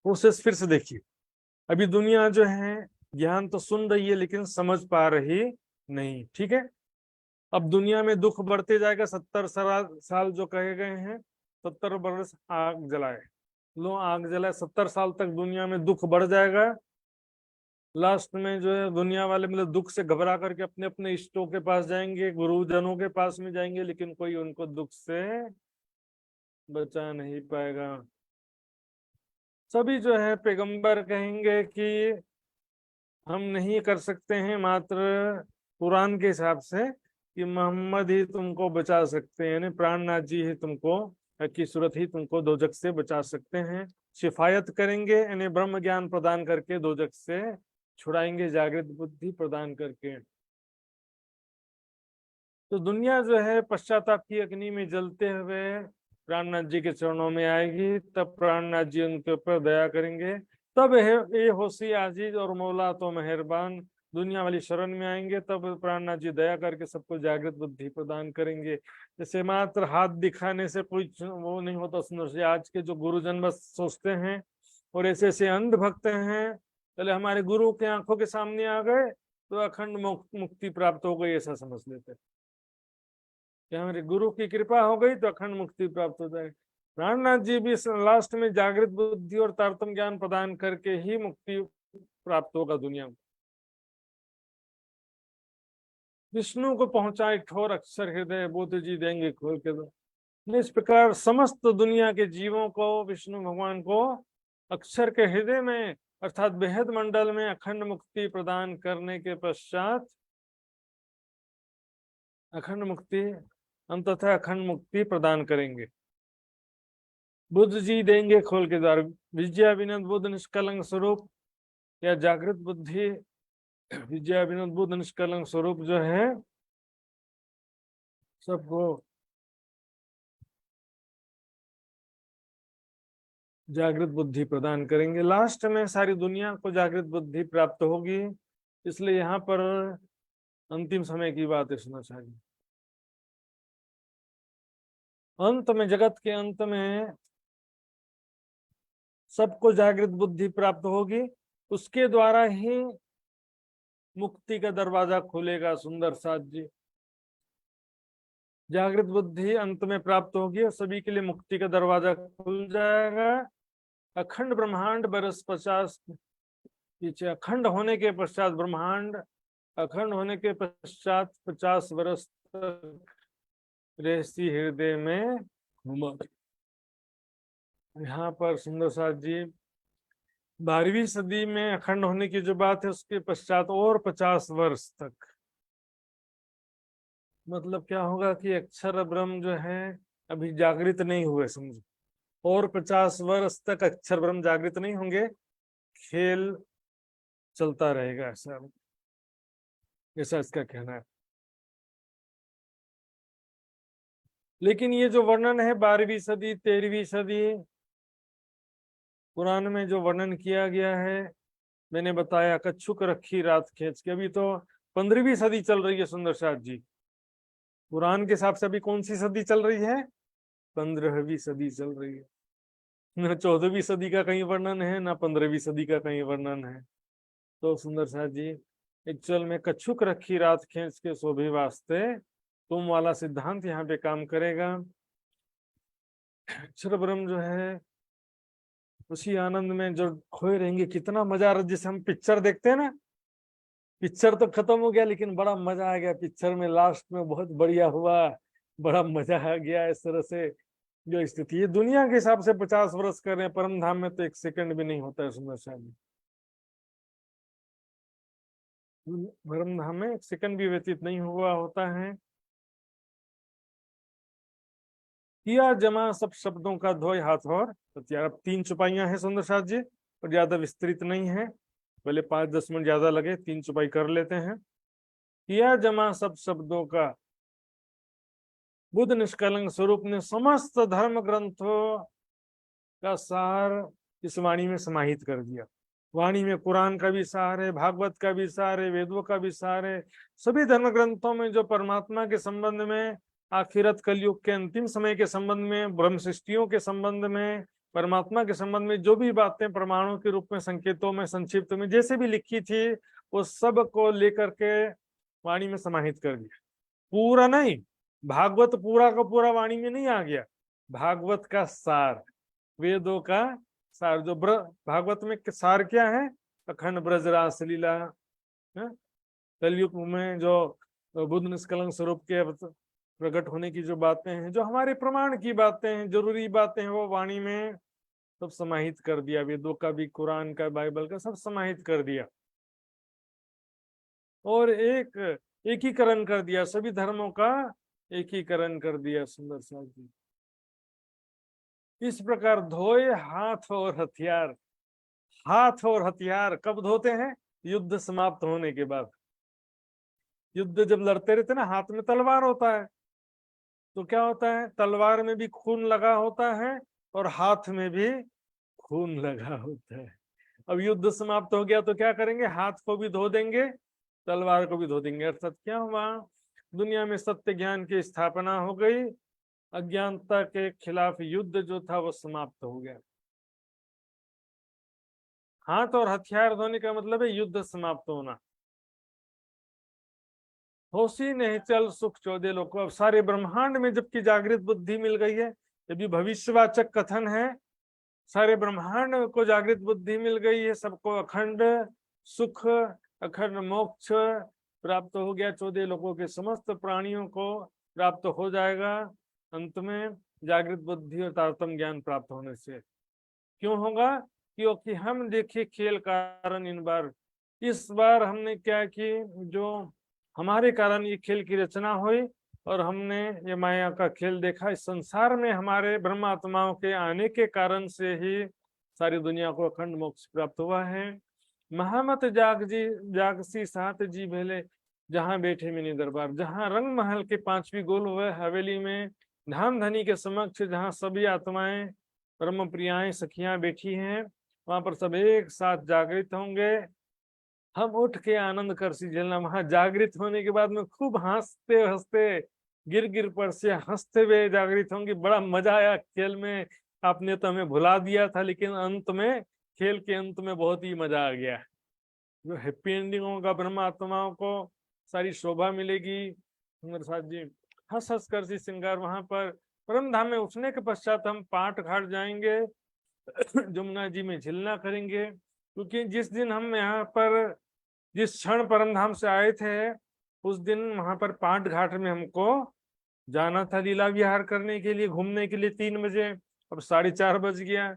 A: प्रोसेस फिर से देखिए। अभी दुनिया जो है ज्ञान तो सुन रही है लेकिन समझ पा रही नहीं, ठीक है। अब दुनिया में दुख बढ़ते जाएगा। 70 साल जो कहे गए हैं, 70 वर्ष आग जलाए, लो आग जलाए, 70 साल तक दुनिया में दुख बढ़ जाएगा। लास्ट में जो है दुनिया वाले मतलब दुख से घबरा करके अपने अपने इष्टों के पास जाएंगे, गुरुजनों के पास में जाएंगे, लेकिन कोई उनको दुख से बचा नहीं पाएगा। सभी जो है पैगंबर कहेंगे कि हम नहीं कर सकते हैं, मात्र कुरान के हिसाब से कि मोहम्मद ही तुमको बचा सकते हैं, यानी प्राणनाथ जी ही तुमको की सूरत ही तुमको दोजख से बचा सकते हैं। शिफायत करेंगे यानी ब्रह्म ज्ञान प्रदान करके दोजख से छुड़ाएंगे, जागृत बुद्धि प्रदान करके। तो दुनिया जो है पश्चाताप की अग्नि में जलते हुए प्राणनाथ जी के चरणों में आएगी, तब प्राणनाथ जी उनके ऊपर दया करेंगे। तब ये होशी आजीज और मौला तो मेहरबान दुनिया वाली शरण में आएंगे, तब प्राणनाथ जी दया करके सबको जागृत बुद्धि प्रदान करेंगे। जैसे मात्र हाथ दिखाने से कोई वो नहीं होता सुंदर से। आज के जो गुरुजन बस सोचते हैं और ऐसे ऐसे अंध भक्त हैं, पहले हमारे गुरु के आंखों के सामने आ गए तो अखंड मुक्ति प्राप्त हो गई, ऐसा समझ लेते हैं कि हमारे गुरु की कृपा हो गई तो अखंड मुक्ति प्राप्त हो जाएगी। प्राणनाथ जी भी लास्ट में जागृत बुद्धि और तारतम्य ज्ञान प्रदान करके ही मुक्ति प्राप्त होगा दुनिया में। विष्णु को पहुंचाए ठोर अक्षर हृदय, बुद्ध जी देंगे खोल के दो। इस प्रकार समस्त दुनिया के जीवों को विष्णु भगवान को अक्षर के हृदय में अर्थात बेहद मंडल में अखंड मुक्ति प्रदान करने के पश्चात अखंड मुक्ति अंततः अखंड मुक्ति प्रदान करेंगे। बुद्ध जी देंगे खोल के द्वार। विद्या विनोद बुद्ध निष्कलंक स्वरूप या जागृत बुद्धि, विद्या विनोद बुद्ध निष्कलंक स्वरूप जो है सबको जागृत बुद्धि प्रदान करेंगे। लास्ट में सारी दुनिया को जागृत बुद्धि प्राप्त होगी। इसलिए यहाँ पर अंतिम समय की बात सुनना चाहिए। अंत में, जगत के अंत में सबको जागृत बुद्धि प्राप्त होगी, उसके द्वारा ही मुक्ति का दरवाजा खुलेगा। सुंदर साथ जी, जागृत बुद्धि अंत में प्राप्त होगी और सभी के लिए मुक्ति का दरवाजा खुल जाएगा। अखंड ब्रह्मांड बरस 50 पीछे, अखंड होने के पश्चात ब्रह्मांड अखंड होने के पश्चात 50 वर्ष तक रहसी हृदय में घूमा। यहाँ पर सुंदर साथ जी 12वीं सदी में अखंड होने की जो बात है उसके पश्चात और 50 वर्ष तक, मतलब क्या होगा कि अक्षर ब्रह्म जो है अभी जागृत नहीं हुए समझो, और 50 वर्ष तक अक्षर ब्रह्म जागृत नहीं होंगे, खेल चलता रहेगा, ऐसा इसका कहना है। लेकिन ये जो वर्णन है 12वीं सदी 13वीं सदी कुरान में जो वर्णन किया गया है, मैंने बताया कच्छुक रखी रात खींच के, अभी तो 15वीं सदी चल रही है सुंदर साथ जी। कुरान के हिसाब से अभी कौन सी सदी चल रही है? 15वीं सदी चल रही है। न 14वीं सदी का कहीं वर्णन है, ना 15वीं सदी का कहीं वर्णन है। तो सुंदर साथ जी एक्चुअल में कच्छुक रखी रात खींच के शोभे वास्ते तुम वाला सिद्धांत यहाँ पे काम करेगा। अक्षर ब्रह्म जो है उसी आनंद में जो खोए रहेंगे। कितना मजा आ रहा है, जैसे हम पिक्चर देखते हैं ना, पिक्चर तो खत्म हो गया लेकिन बड़ा मजा आ गया पिक्चर में, लास्ट में बहुत बढ़िया हुआ, बड़ा मजा आ गया। इस तरह से जो स्थिति है दुनिया के हिसाब से 50 वर्ष कर रहे हैं, परम धाम में तो 1 सेकंड भी नहीं होता है सुंदर साहब। परम धाम में 1 सेकंड भी व्यतीत नहीं हुआ होता है। किया जमा सब शब्दों का धोए हाथ और हथियार। अब 3 चौपाइयां हैं सुंदर साथ जी, और ज्यादा विस्तृत नहीं है, पहले 5-10 मिनट ज्यादा लगे, 3 चौपाई कर लेते हैं। किया जमा सब शब्दों का बुद्ध निष्कलंक स्वरूप ने समस्त धर्म ग्रंथों का सार इस वाणी में समाहित कर दिया। वाणी में कुरान का भी सार है, भागवत का भी सार है, वेदों का भी सार है। सभी धर्म ग्रंथों में जो परमात्मा के संबंध में, आखिरत कलयुग के अंतिम समय के संबंध में, ब्रह्म सृष्टियों के संबंध में, परमात्मा के संबंध में जो भी बातें प्रमाणों के रूप में, संकेतों में, संक्षिप्त में जैसे भी लिखी थी, वो सब को लेकर के वाणी में समाहित कर दिया। पूरा नहीं, भागवत पूरा का पूरा वाणी में नहीं आ गया, भागवत का सार, वेदों का सार। जो भागवत में सार क्या है? अखंड ब्रज रास लीला, कलयुग में जो बुद्ध निष्कलंक स्वरूप के प्रकट होने की जो बातें हैं, जो हमारे प्रमाण की बातें हैं, जरूरी बातें हैं, वो वाणी में सब समाहित कर दिया। वेदों का भी, कुरान का, बाइबल का, सब समाहित कर दिया और एकीकरण कर दिया, सभी धर्मों का एकीकरण कर दिया। सुंदर साथ जी, इस प्रकार धोए हाथ और हथियार। हाथ और हथियार कब धोते हैं? युद्ध समाप्त होने के बाद। युद्ध जब लड़ते रहते ना, हाथ में तलवार होता है, तो क्या होता है? तलवार में भी खून लगा होता है और हाथ में भी खून लगा होता है। अब युद्ध समाप्त हो गया तो क्या करेंगे? हाथ को भी धो देंगे, तलवार को भी धो देंगे। अर्थात क्या हुआ? दुनिया में सत्य ज्ञान की स्थापना हो गई, अज्ञानता के खिलाफ युद्ध जो था वो समाप्त हो गया। हाथ और हथियार धोने का मतलब है युद्ध समाप्त होना। होशी नहीं चल सुख चौदह लोग। अब सारे ब्रह्मांड में जबकि जागृत बुद्धि मिल गई है, ये भी भविष्यवाचक कथन है, सारे ब्रह्मांड को जागृत बुद्धि मिल गई है, सबको अखंड सुख, अखंड मोक्ष प्राप्त हो गया, 14 लोगों के समस्त प्राणियों को प्राप्त हो जाएगा अंत में जागृत बुद्धि और तारतम्य ज्ञान प्राप्त होने से। क्यों होगा? क्योंकि हम देखिए खेल कारण इन बार, इस बार हमने क्या कि जो हमारे कारण ये खेल की रचना हुई और हमने ये माया का खेल देखा। इस संसार में हमारे ब्रह्मात्माओं के आने के कारण से ही सारी दुनिया को अखंड मोक्ष प्राप्त हुआ है। महामत जागसी सात जी भेले, जहां बैठे मिनी दरबार, जहां रंग महल के 5वीं गोल हुए हवेली में धाम धनी के समक्ष, जहां सभी आत्माएं परम प्रियाएं सखियां बैठी हैं, वहां पर सब एक साथ जागृत होंगे। हम उठ के आनंद कर सी झेलना। वहां जागृत होने के बाद में खूब हंसते हंसते गिर गिर पर से हंसते हुए जागृत होंगे। बड़ा मजा आया खेल में, आपने तो हमें भुला दिया था, लेकिन अंत में, खेल के अंत में बहुत ही मजा आ गया। जो हैप्पी एंडिंग होगा, ब्रह्मात्माओं को सारी शोभा मिलेगी। मेरे साथ जी हंस हंस कर सी श्रृंगार। वहां पर परम धाम में उठने के पश्चात हम पाठ घाट जाएंगे, जमुना जी में झिलना करेंगे, क्योंकि जिस दिन हम यहाँ पर, जिस क्षण परम धाम से आए थे, उस दिन वहां पर पाठ घाट में हमको जाना था लीला विहार करने के लिए, घूमने के लिए 3 बजे। अब 4:30 बज गया,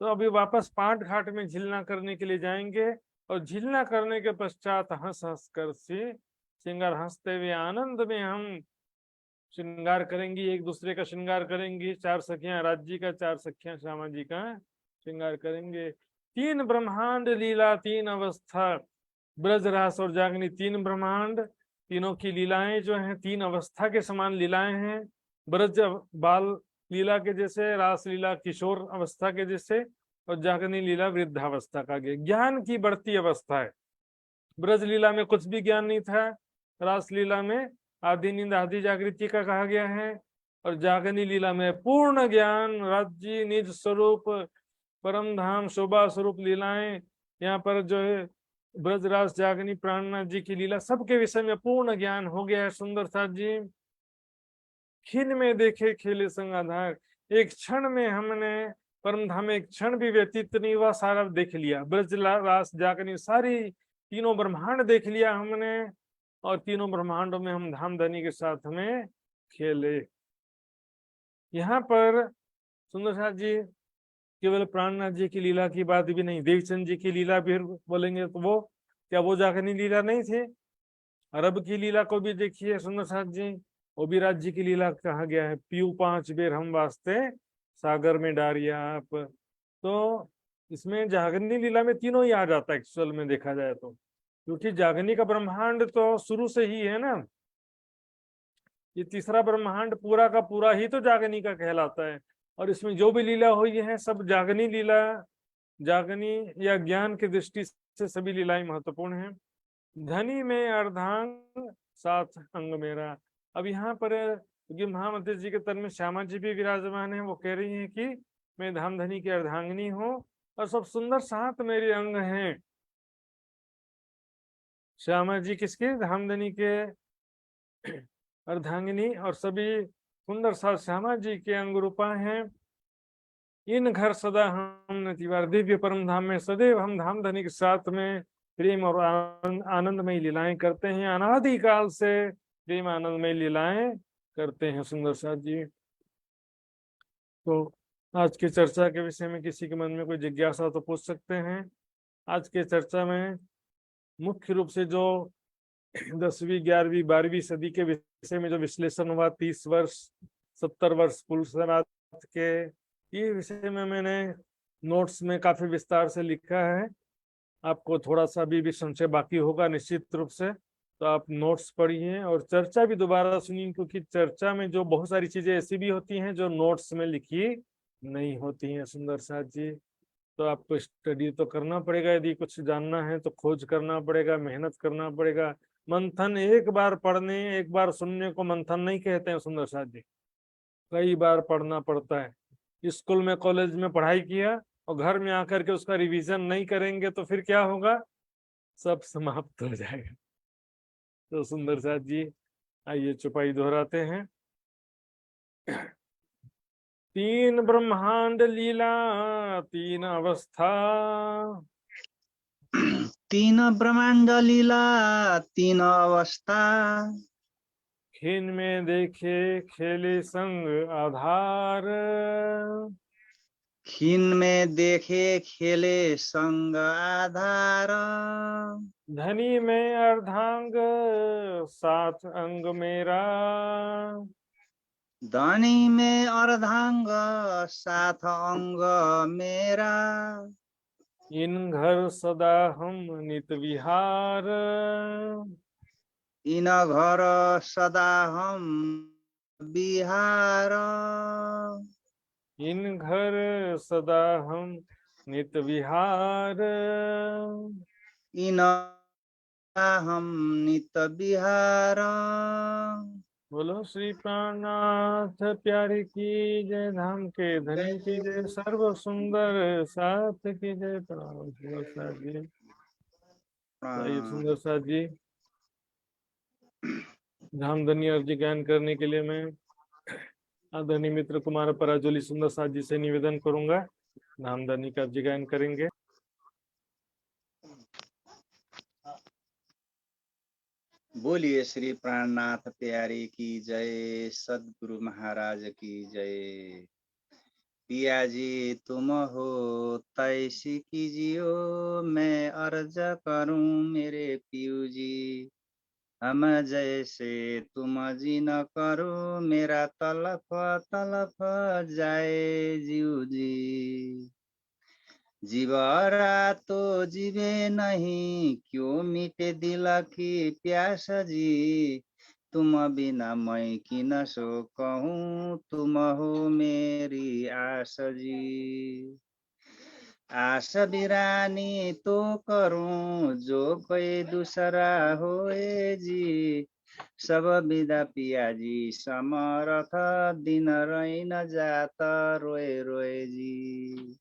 A: तो अभी वापस पाठ घाट में झिलना करने के लिए जाएंगे और झिलना करने के पश्चात हंस हंस कर से श्रृंगार, हंसते हुए आनंद में हम श्रृंगार करेंगी, एक दूसरे का श्रृंगार करेंगी। 4 सखियां राज्य का, 4 सखियां श्यामा जी का श्रृंगार करेंगे। 3 ब्रह्मांड लीला, 3 अवस्था, ब्रज रास और जागनी, 3 ब्रह्मांड, तीनों की लीलाएं जो हैं 3 अवस्था के समान लीलाएं हैं। ब्रज बाल लीला के जैसे, रास लीला किशोर अवस्था के जैसे, और जागनी लीला वृद्धावस्था का ज्ञान की बढ़ती अवस्था है। ब्रज लीला में कुछ भी ज्ञान नहीं था, रास लीला में आदि नींद आदि जागृति का कहा गया है, और जागनी लीला में पूर्ण ज्ञान, राज्य निज स्वरूप, परम धाम शोभा स्वरूप लीलाएं। यहाँ पर जो है ब्रजराज जागनी प्राणनाथ जी की लीला, सबके विषय में पूर्ण ज्ञान हो गया है। सुंदर साथ जी खिन में देखे खेले संग आधार, एक क्षण में हमने परम धाम में एक क्षण भी व्यतीत नहीं हुआ, सारा देख लिया। ब्रज रास जागनी सारी तीनों ब्रह्मांड देख लिया हमने, और तीनों ब्रह्मांडों में हम धाम धनी के साथ में खेले। यहाँ पर सुंदर साथ जी केवल प्राणनाथ जी की लीला की बात भी नहीं, देवचंद जी की लीला भी बोलेंगे तो वो क्या वो जागनी लीला नहीं थे? अरब की लीला को भी देखिए सुंदर साथ जी, वो भी राज्य की लीला कहा गया है। पीऊ 5 बेर हम वास्ते सागर में डारिया आप, तो इसमें जागनी लीला में तीनों ही आ जाता है एक्चुअल में देखा जाए तो, क्योंकि जागनी का ब्रह्मांड तो शुरू से ही है ना। ये तीसरा ब्रह्मांड पूरा का पूरा ही तो जागनी का कहलाता है, और इसमें जो भी लीला हुई है सब जागनी लीला, जागनी या ज्ञान की दृष्टि से सभी लीलाएं महत्वपूर्ण हैं। धनी में अर्धांग साथ अंग मेरा। अब यहाँ पर क्योंकि महामंत्री जी के तन में श्यामा जी भी विराजमान है, वो कह रही हैं कि मैं धाम धनी की अर्धांगिनी हूँ और सब सुंदर साथ मेरे अंग हैं। श्यामा जी किसके? धाम धनी के अर्धांगिनी और सभी सुंदर सा श्यामा जी के अंग रूपा हैं। इन घर सदा हम नतिवार दिव्य परम धाम में सदैव हम धाम धनी के साथ में प्रेम और आनंदमय लीलाएं करते हैं। अनादिकाल से प्रेम आनंदमय लीलाएं करते हैं सुंदर साथ जी। तो आज की चर्चा के विषय में किसी के मन में कोई जिज्ञासा तो पूछ सकते हैं। आज के चर्चा में मुख्य रूप से जो 10वीं 11वीं 12वीं सदी के विषय में जो विश्लेषण हुआ 30 वर्ष 70 वर्ष पुरुषराज के, ये विषय में मैंने नोट्स में काफी विस्तार से लिखा है। आपको थोड़ा सा भी संशय बाकी होगा निश्चित रूप से, तो आप नोट्स पढ़िए और चर्चा भी दोबारा सुनिए, क्योंकि चर्चा में जो बहुत सारी चीजें ऐसी भी होती हैं जो नोट्स में लिखी नहीं होती हैं सुंदर साथ जी। तो आपको स्टडी तो करना पड़ेगा, यदि कुछ जानना है तो खोज करना पड़ेगा, मेहनत करना पड़ेगा। मंथन एक बार पढ़ने एक बार सुनने को मंथन नहीं कहते हैं सुंदर साथ जी, कई बार पढ़ना पड़ता है। स्कूल में कॉलेज में पढ़ाई किया और घर में आकर के उसका रिवीजन नहीं करेंगे तो फिर क्या होगा, सब समाप्त हो जाएगा। तो सुंदर साथ जी आइए चौपाई दोहराते हैं। 3 ब्रह्मांड लीला 3 अवस्था,
C: 3 ब्रह्मांड लीला 3 अवस्था,
A: खिन में देखे खेले संग आधार,
C: खिन में देखे खेले संग आधार,
A: धनी में अर्धांग 7 अंग मेरा,
C: धनी में अर्धांग 7 अंग मेरा,
A: इन घर सदा हम नित विहार,
C: इन घर सदा हम बिहार,
A: इन घर सदा हम नित विहार,
C: इन हम नित बिहार।
A: बोलो श्री प्राणनाथ प्यारे की जय, धाम के धनी की जय, सर्व सुंदर साथ की जय। प्रणाम सुंदर साथ जी। आइए सुंदर साथ जी, धाम धनी अर्जी ज्ञान करने के लिए मैं आदरणीय मित्र कुमार पराजोली सुंदर साथ जी से निवेदन करूंगा, धाम धनी का अर्जी ज्ञान करेंगे।
C: बोलिए श्री प्राणनाथ प्यारे की जय, सदगुरु महाराज की जय। पिया जी तुम हो तैसी कीजियो, मैं अर्ज करूं मेरे पियू जी। हम जैसे तुम जी न करो, मेरा तलफ तलफ जाए जीव जी। जीवरा तो जीवे नहीं, क्यों मिटे दिल की प्यास जी। तुम बिना मैं की न सो कहूँ, तुम हो मेरी आस जी। आस बिरानी तो करूं, जो कोई दूसरा होए जी। सब विदा पिया जी समरथ, दिन रही न जाता रोए रोए जी।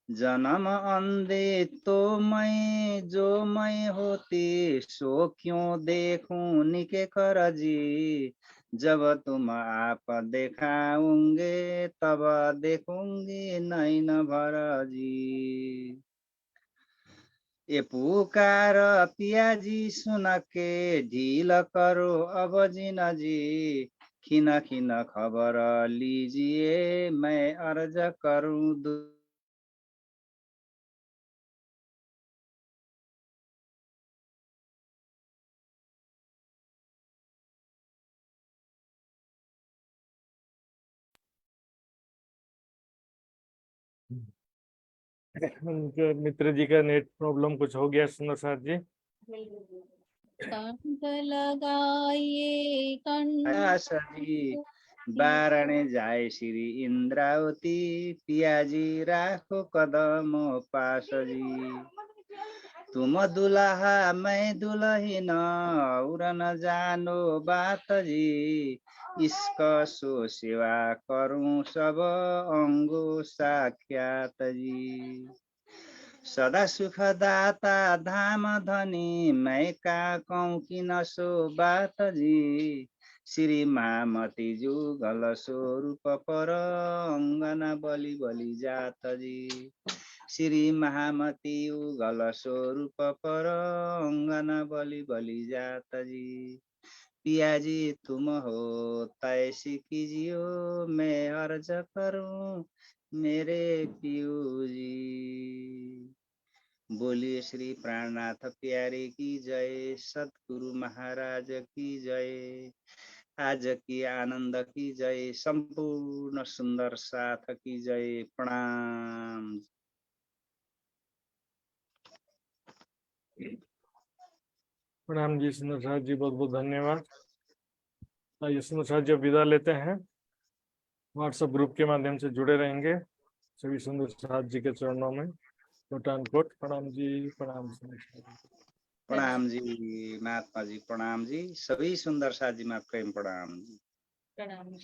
C: जन्म अंधे तो मैं, जो मैं होती सो क्यों देखूं निके कर जी। जब तुम आप दिखाओगे तब देखूंगी नैन भर जी। ये पुकार पिया जी सुन के, ढील करो अब जीना जी। खिन खिन खबर लीजिए, मैं अर्ज करूं
A: उनके मित्र जी का नेट प्रॉब्लम कुछ हो गया सुंदर साथ जी।
E: कंठ लगाइए
C: सजी बारणे जाए श्री इंद्रावती, पियाजी राखो कदम पास जी। तुम दुल्हा मैं दुल्हीन, और न जानो बात जी। इसका सो सेवा करूं सब अंगो साख्यात जी। सदा सुखदाता धाम धनी मैं का कहूँ कि न सो बात जी श्री महामती जुगल स्वरूप पर अंगना बलि बलि जात जी श्री महामती युगल स्वरूप पर अंगना बलि बलि जात जी पिया जी तुम हो तैसी कीजियो मैं अर्ज करूं मेरे पियू जी। बोलिए श्री प्राणनाथ प्यारे की जय, सतगुरु महाराज की जय, आज की आनंद की जय, संपूर्ण सुंदर साथ की जय। प्रणाम।
A: प्रणाम जी सुंदर साथ जी, बहुत बहुत धन्यवाद। आइए सुंदर साथ जी अब विदा लेते हैं। व्हाट्सएप ग्रुप के माध्यम से जुड़े रहेंगे सभी सुंदर साथ जी के चरणों में। कोटान कोट प्रणाम जी, प्रणाम सुंदर साथ जी।
C: प्रणाम जी महात्मा जी, प्रणाम जी। सभी सुंदर साथ जी में प्रेम प्रणाम जी।
E: प्रणाम।